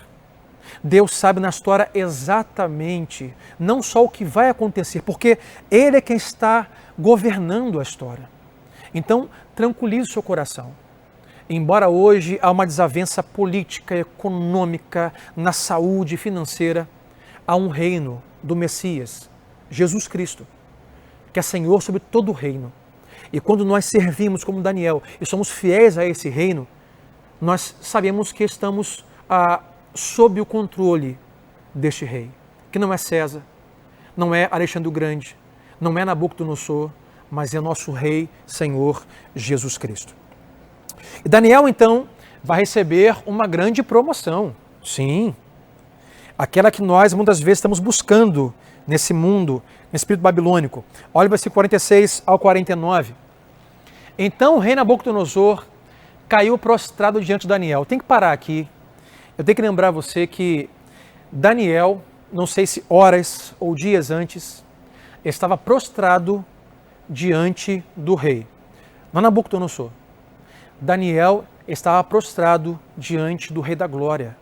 Deus sabe na história exatamente, não só o que vai acontecer, porque Ele é quem está governando a história. Então, tranquilize o seu coração. Embora hoje há uma desavença política, econômica, na saúde financeira, há um reino do Messias, Jesus Cristo, que é Senhor sobre todo o reino. E quando nós servimos como Daniel e somos fiéis a esse reino, nós sabemos que estamos sob o controle deste rei, que não é César, não é Alexandre o Grande, não é Nabucodonosor, mas é nosso Rei, Senhor Jesus Cristo. E Daniel, então, vai receber uma grande promoção. Sim, aquela que nós muitas vezes estamos buscando nesse mundo, nesse espírito babilônico. Olha o versículo 46 ao 49. Então o rei Nabucodonosor caiu prostrado diante de Daniel. Tem que parar aqui. Eu tenho que lembrar você que Daniel, não sei se horas ou dias antes, estava prostrado diante do rei. Não Nabucodonosor. Daniel estava prostrado diante do Rei da Glória,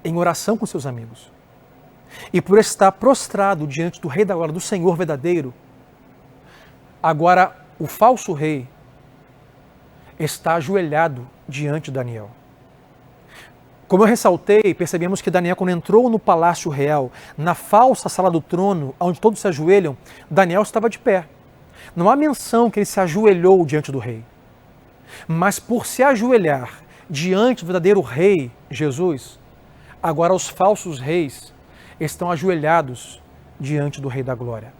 em oração com seus amigos. E por estar prostrado diante do Rei da Glória, do Senhor verdadeiro, agora o falso rei está ajoelhado diante de Daniel. Como eu ressaltei, percebemos que Daniel, quando entrou no palácio real, na falsa sala do trono, onde todos se ajoelham, Daniel estava de pé. Não há menção que ele se ajoelhou diante do rei. Mas por se ajoelhar diante do verdadeiro rei, Jesus, agora os falsos reis estão ajoelhados diante do Rei da Glória.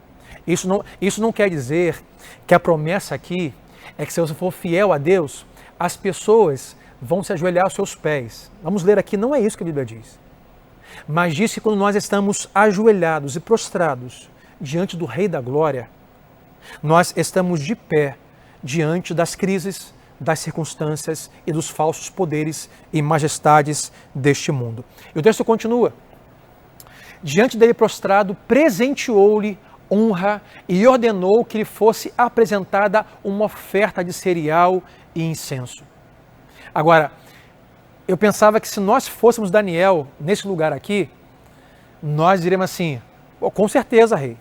Isso não quer dizer que a promessa aqui é que se você for fiel a Deus, as pessoas vão se ajoelhar aos seus pés. Vamos ler aqui, não é isso que a Bíblia diz. Mas diz que quando nós estamos ajoelhados e prostrados diante do Rei da Glória, nós estamos de pé diante das crises, das circunstâncias e dos falsos poderes e majestades deste mundo. E o texto continua. Diante dele prostrado, presenteou-lhe honra e ordenou que lhe fosse apresentada uma oferta de cereal e incenso. Agora, eu pensava que se nós fôssemos Daniel nesse lugar aqui, nós diríamos assim, com certeza, rei,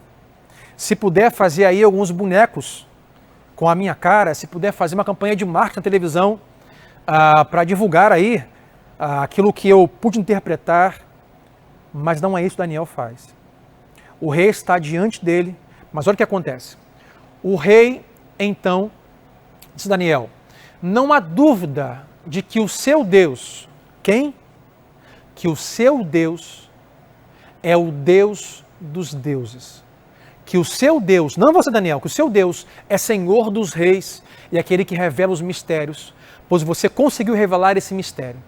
se puder fazer aí alguns bonecos com a minha cara, se puder fazer uma campanha de marketing na televisão para divulgar aí aquilo que eu pude interpretar, mas não é isso que Daniel faz. O rei está diante dele, mas olha o que acontece. O rei, então, disse Daniel, não há dúvida de que o seu Deus, quem? Que o seu Deus é o Deus dos deuses. Que o seu Deus, não você Daniel, que o seu Deus é Senhor dos reis e aquele que revela os mistérios, pois você conseguiu revelar esse mistério.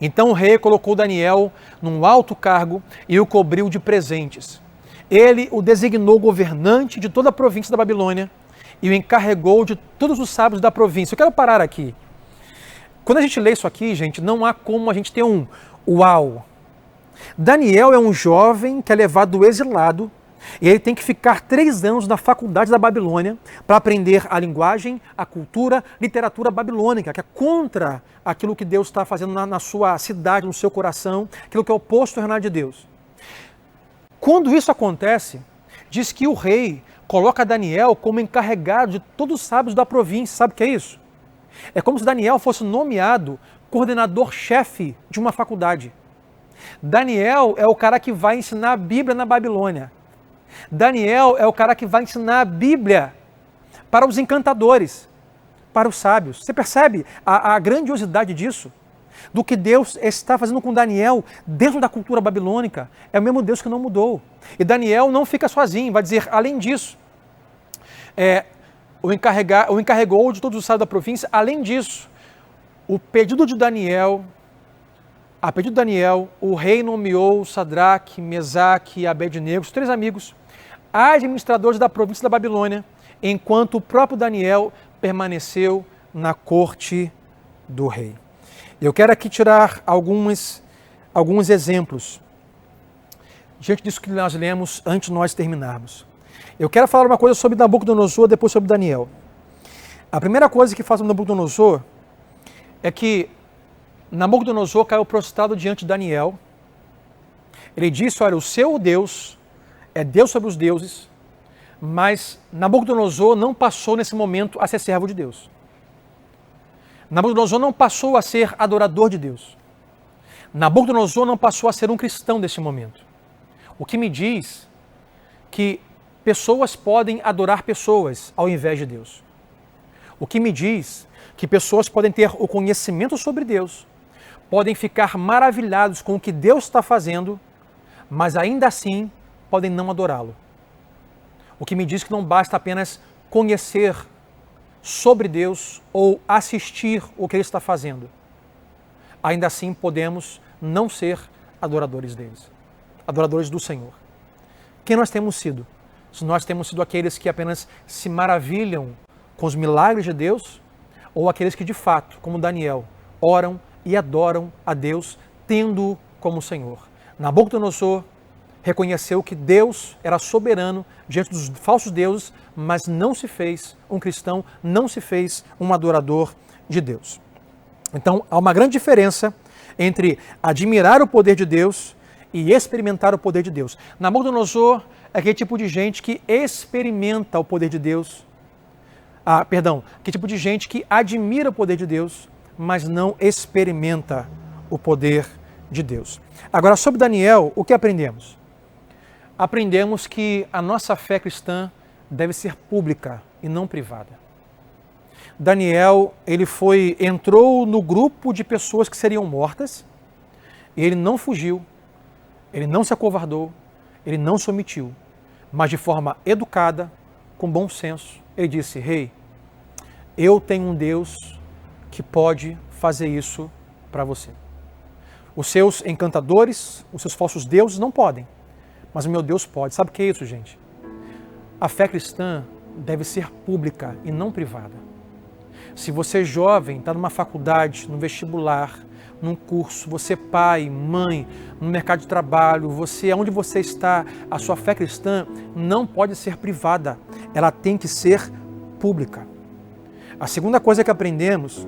Então o rei colocou Daniel num alto cargo e o cobriu de presentes. Ele o designou governante de toda a província da Babilônia e o encarregou de todos os sábios da província. Eu quero parar aqui. Quando a gente lê isso aqui, gente, não há como a gente ter um uau. Daniel é um jovem que é levado exilado e ele tem que ficar 3 anos na faculdade da Babilônia para aprender a linguagem, a cultura, literatura babilônica, que é contra aquilo que Deus está fazendo na sua cidade, no seu coração, aquilo que é oposto ao reinado de Deus. Quando isso acontece, diz que o rei coloca Daniel como encarregado de todos os sábios da província. Sabe o que é isso? É como se Daniel fosse nomeado coordenador-chefe de uma faculdade. Daniel é o cara que vai ensinar a Bíblia na Babilônia. Daniel é o cara que vai ensinar a Bíblia para os encantadores, para os sábios. Você percebe a grandiosidade disso? Do que Deus está fazendo com Daniel dentro da cultura babilônica. É o mesmo Deus que não mudou. E Daniel não fica sozinho, vai dizer, além disso, o encarregou de todos os sábios da província. Além disso, a pedido de Daniel, o rei nomeou Sadraque, Mesaque e Abednego, os 3 amigos, administradores da província da Babilônia, enquanto o próprio Daniel permaneceu na corte do rei. Eu quero aqui tirar alguns exemplos diante disso que nós lemos antes de nós terminarmos. Eu quero falar uma coisa sobre Nabucodonosor, depois sobre Daniel. A primeira coisa que faz sobre Nabucodonosor é que Nabucodonosor caiu prostrado diante de Daniel. Ele disse, olha, o seu Deus é Deus sobre os deuses, mas Nabucodonosor não passou nesse momento a ser servo de Deus. Nabucodonosor não passou a ser adorador de Deus. Nabucodonosor não passou a ser um cristão nesse momento. O que me diz que pessoas podem adorar pessoas ao invés de Deus. O que me diz que pessoas podem ter o conhecimento sobre Deus, podem ficar maravilhados com o que Deus está fazendo, mas ainda assim podem não adorá-lo. O que me diz que não basta apenas conhecer sobre Deus ou assistir o que Ele está fazendo. Ainda assim podemos não ser adoradores deles, adoradores do Senhor. Quem nós temos sido? Se nós temos sido aqueles que apenas se maravilham com os milagres de Deus, ou aqueles que de fato, como Daniel, oram e adoram a Deus, tendo-o como Senhor. Nabucodonosor reconheceu que Deus era soberano diante dos falsos deuses, mas não se fez um cristão, não se fez um adorador de Deus. Então, há uma grande diferença entre admirar o poder de Deus e experimentar o poder de Deus. Nabucodonosor é aquele tipo de gente que experimenta o poder de Deus. Que tipo de gente que admira o poder de Deus, mas não experimenta o poder de Deus. Agora, sobre Daniel, o que aprendemos? Aprendemos que a nossa fé cristã deve ser pública e não privada. Daniel, ele entrou no grupo de pessoas que seriam mortas, e ele não fugiu, ele não se acovardou, ele não se omitiu, mas de forma educada, com bom senso, ele disse: Rei, eu tenho um Deus que pode fazer isso para você. Os seus encantadores, os seus falsos deuses não podem, mas o meu Deus pode. Sabe o que é isso, gente? A fé cristã deve ser pública e não privada. Se você é jovem, está numa faculdade, no vestibular, num curso, você é pai, mãe, no mercado de trabalho, onde você está, a sua fé cristã não pode ser privada, ela tem que ser pública. A segunda coisa que aprendemos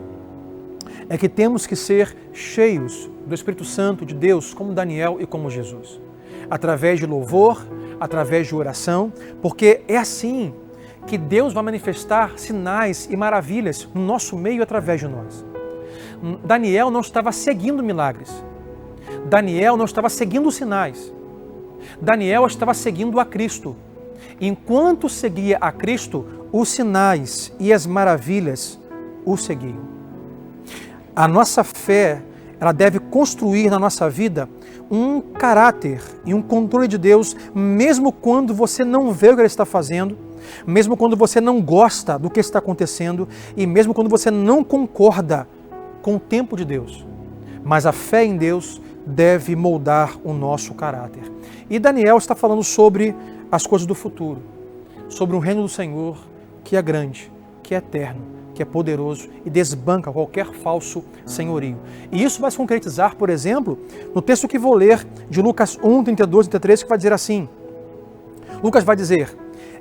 é que temos que ser cheios do Espírito Santo de Deus, como Daniel e como Jesus. Através de louvor, através de oração, porque é assim que Deus vai manifestar sinais e maravilhas no nosso meio através de nós. Daniel não estava seguindo milagres. Daniel não estava seguindo sinais. Daniel estava seguindo a Cristo. Enquanto seguia a Cristo, os sinais e as maravilhas o seguiam. A nossa fé, ela deve construir na nossa vida um caráter e um controle de Deus, mesmo quando você não vê o que Ele está fazendo, mesmo quando você não gosta do que está acontecendo e mesmo quando você não concorda com o tempo de Deus. Mas a fé em Deus deve moldar o nosso caráter. E Daniel está falando sobre as coisas do futuro, sobre um reino do Senhor que é grande, que é eterno, que é poderoso e desbanca qualquer falso senhorio. E isso vai se concretizar, por exemplo, no texto que vou ler de Lucas 1, 32 e 33, que vai dizer assim. Lucas vai dizer: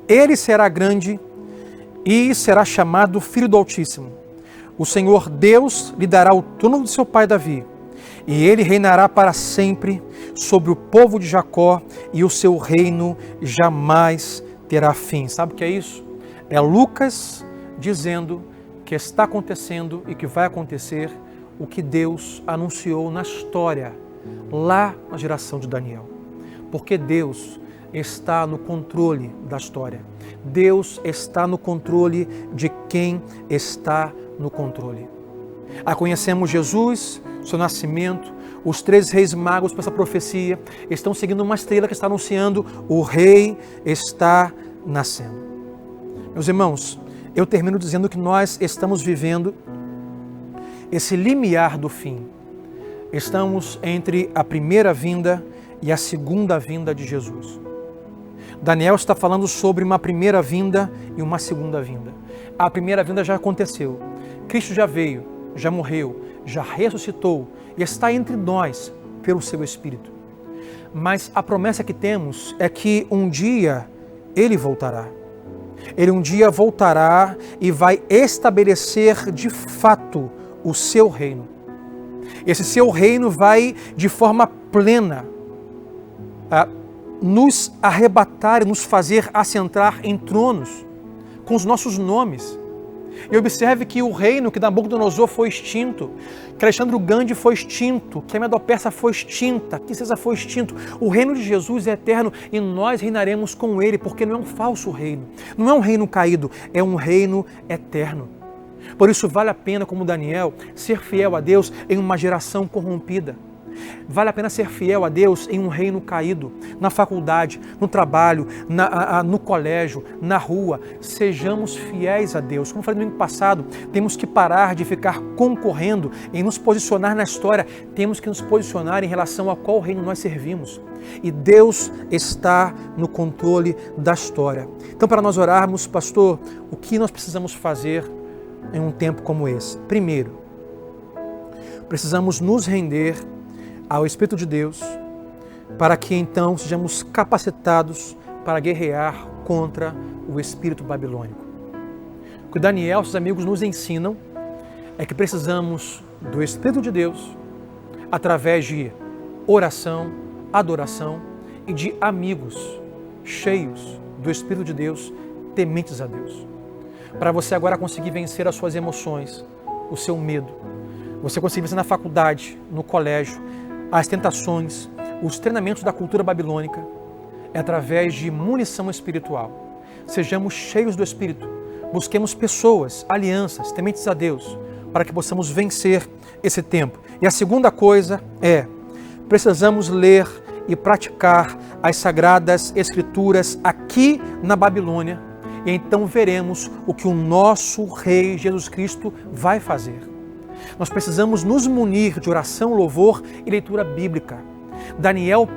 Ele será grande e será chamado Filho do Altíssimo. O Senhor Deus lhe dará o trono de seu pai Davi, e ele reinará para sempre sobre o povo de Jacó, e o seu reino jamais terá fim. Sabe o que é isso? É Lucas dizendo que está acontecendo e que vai acontecer o que Deus anunciou na história, lá na geração de Daniel. Porque Deus está no controle da história. Deus está no controle de quem está no controle. Conhecemos Jesus, seu nascimento, os 3 reis magos para essa profecia estão seguindo uma estrela que está anunciando: o rei está nascendo. Meus irmãos, eu termino dizendo que nós estamos vivendo esse limiar do fim. Estamos entre a primeira vinda e a segunda vinda de Jesus. Daniel está falando sobre uma primeira vinda e uma segunda vinda. A primeira vinda já aconteceu. Cristo já veio, já morreu, já ressuscitou e está entre nós pelo seu Espírito. Mas a promessa que temos é que um dia Ele voltará. Ele um dia voltará e vai estabelecer de fato o seu reino. Esse seu reino vai de forma plena nos arrebatar e nos fazer assentar em tronos com os nossos nomes. E observe que o reino que Nabucodonosor foi extinto, que Alexandre o Grande foi extinto, que a Medo-Persa foi extinta, que César foi extinto. O reino de Jesus é eterno e nós reinaremos com ele, porque não é um falso reino, não é um reino caído, é um reino eterno. Por isso vale a pena, como Daniel, ser fiel a Deus em uma geração corrompida. Vale a pena ser fiel a Deus em um reino caído, na faculdade, no trabalho, no colégio, na rua. Sejamos fiéis a Deus. Como eu falei no domingo passado, temos que parar de ficar concorrendo em nos posicionar na história. Temos que nos posicionar em relação a qual reino nós servimos. E Deus está no controle da história. Então, para nós orarmos, pastor, o que nós precisamos fazer em um tempo como esse? Primeiro, precisamos nos render ao Espírito de Deus, para que então sejamos capacitados para guerrear contra o espírito babilônico. O que Daniel e seus amigos nos ensinam é que precisamos do Espírito de Deus através de oração, adoração e de amigos cheios do Espírito de Deus, tementes a Deus. Para você agora conseguir vencer as suas emoções, o seu medo, você conseguir vencer na faculdade, no colégio, as tentações, os treinamentos da cultura babilônica, é através de munição espiritual. Sejamos cheios do Espírito, busquemos pessoas, alianças, tementes a Deus, para que possamos vencer esse tempo. E a segunda coisa é, precisamos ler e praticar as Sagradas Escrituras aqui na Babilônia, e então veremos o que o nosso Rei Jesus Cristo vai fazer. Nós precisamos nos munir de oração, louvor e leitura bíblica. Daniel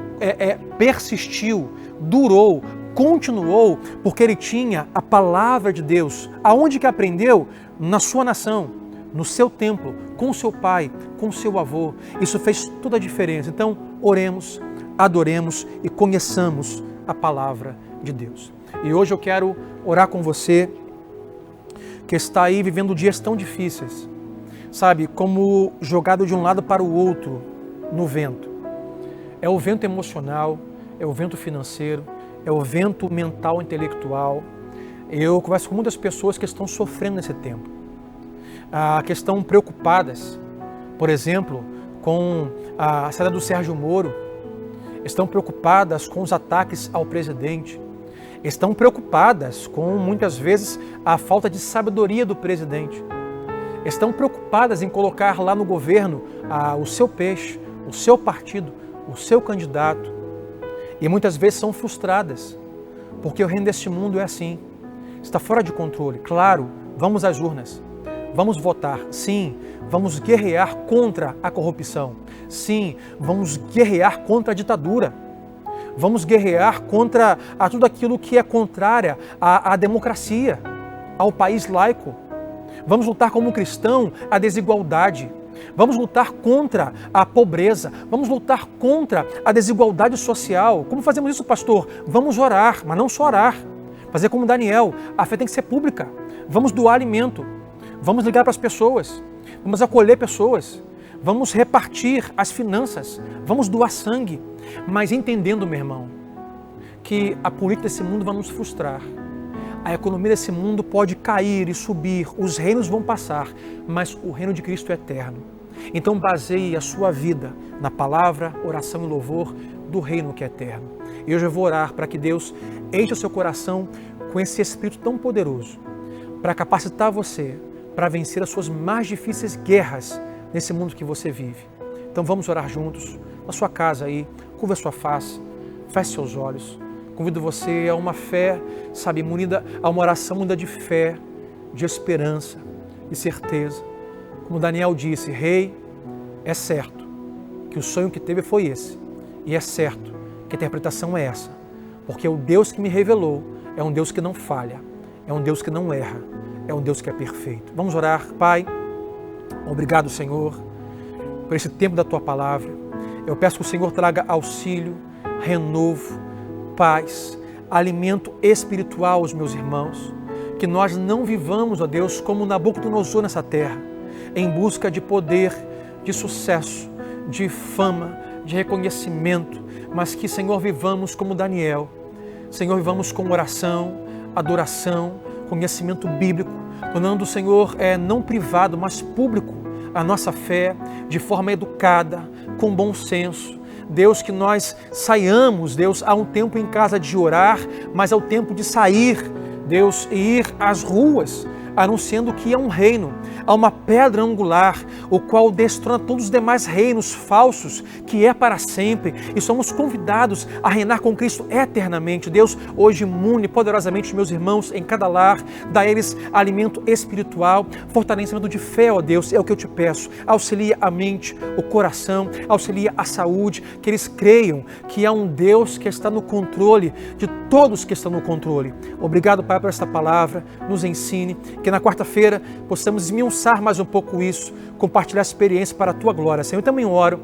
persistiu, durou, continuou, porque ele tinha a palavra de Deus. Aonde que aprendeu? Na sua nação, no seu templo, com seu pai, com seu avô. Isso fez toda a diferença. Então, oremos, adoremos e conheçamos a palavra de Deus. E hoje eu quero orar com você que está aí vivendo dias tão difíceis. Sabe, como jogado de um lado para o outro no vento. É o vento emocional, é o vento financeiro, é o vento mental, intelectual. Eu converso com muitas pessoas que estão sofrendo nesse tempo. Que estão preocupadas, por exemplo, com a saída do Sérgio Moro, estão preocupadas com os ataques ao presidente, estão preocupadas com, muitas vezes, a falta de sabedoria do presidente. Estão preocupadas em colocar lá no governo o seu peixe, o seu partido, o seu candidato. E muitas vezes são frustradas, porque o reino deste mundo é assim. Está fora de controle. Claro, vamos às urnas, vamos votar. Sim, vamos guerrear contra a corrupção. Sim, vamos guerrear contra a ditadura. Vamos guerrear contra tudo aquilo que é contrária à democracia, ao país laico. Vamos lutar como cristão a desigualdade. Vamos lutar contra a pobreza. Vamos lutar contra a desigualdade social. Como fazemos isso, pastor? Vamos orar, mas não só orar. Fazer como Daniel, a fé tem que ser pública. Vamos doar alimento. Vamos ligar para as pessoas. Vamos acolher pessoas. Vamos repartir as finanças. Vamos doar sangue. Mas entendendo, meu irmão, que a política desse mundo vai nos frustrar. A economia desse mundo pode cair e subir, os reinos vão passar, mas o reino de Cristo é eterno. Então baseie a sua vida na palavra, oração e louvor do reino que é eterno. E hoje eu vou orar para que Deus enche o seu coração com esse Espírito tão poderoso, para capacitar você para vencer as suas mais difíceis guerras nesse mundo que você vive. Então vamos orar juntos, na sua casa aí, curva a sua face, feche seus olhos. Convido você a uma fé, sabe, munida, a uma oração munida de fé, de esperança e certeza. Como Daniel disse, Rei, é certo que o sonho que teve foi esse. E é certo que a interpretação é essa. Porque o Deus que me revelou é um Deus que não falha, é um Deus que não erra, é um Deus que é perfeito. Vamos orar. Pai, obrigado, Senhor, por esse tempo da Tua Palavra. Eu peço que o Senhor traga auxílio, renovo, paz, alimento espiritual aos meus irmãos, que nós não vivamos, ó Deus, como Nabucodonosor nessa terra, em busca de poder, de sucesso, de fama, de reconhecimento, mas que, Senhor, vivamos como Daniel. Senhor, vivamos com oração, adoração, conhecimento bíblico, tornando o Senhor não privado, mas público a nossa fé, de forma educada, com bom senso. Deus, que nós saiamos, Deus, há um tempo em casa de orar, mas há o tempo de sair, Deus, e ir às ruas, anunciando que há um reino, há uma pedra angular, o qual destrona todos os demais reinos falsos, que é para sempre, e somos convidados a reinar com Cristo eternamente. Deus, hoje imune poderosamente os meus irmãos em cada lar, dá a eles alimento espiritual, fortalecimento de fé, ó Deus, é o que eu te peço. Auxilia a mente, o coração, auxilia a saúde, que eles creiam que há um Deus que está no controle de todos que estão no controle. Obrigado, Pai, por esta palavra, nos ensine, que na quarta-feira possamos esmiuçar mais um pouco isso, compartilhar a experiência para a Tua glória. Senhor, eu também oro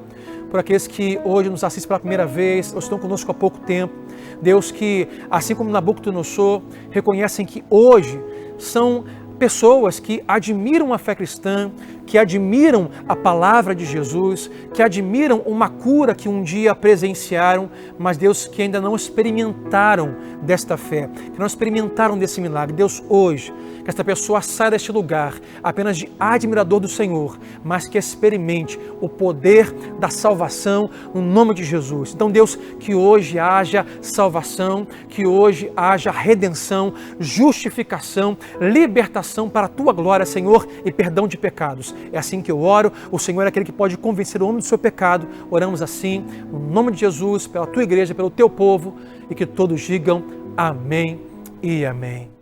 por aqueles que hoje nos assistem pela primeira vez, ou estão conosco há pouco tempo. Deus, que assim como Nabucodonosor, reconhecem que hoje são pessoas que admiram a fé cristã, que admiram a palavra de Jesus, que admiram uma cura que um dia presenciaram, mas Deus, que ainda não experimentaram desta fé, que não experimentaram desse milagre. Deus, hoje, que esta pessoa saia deste lugar apenas de admirador do Senhor, mas que experimente o poder da salvação no nome de Jesus. Então, Deus, que hoje haja salvação, que hoje haja redenção, justificação, libertação para a Tua glória, Senhor, e perdão de pecados. É assim que eu oro. O Senhor é aquele que pode convencer o homem do seu pecado. Oramos assim, no nome de Jesus, pela Tua igreja, pelo Teu povo, e que todos digam amém e amém.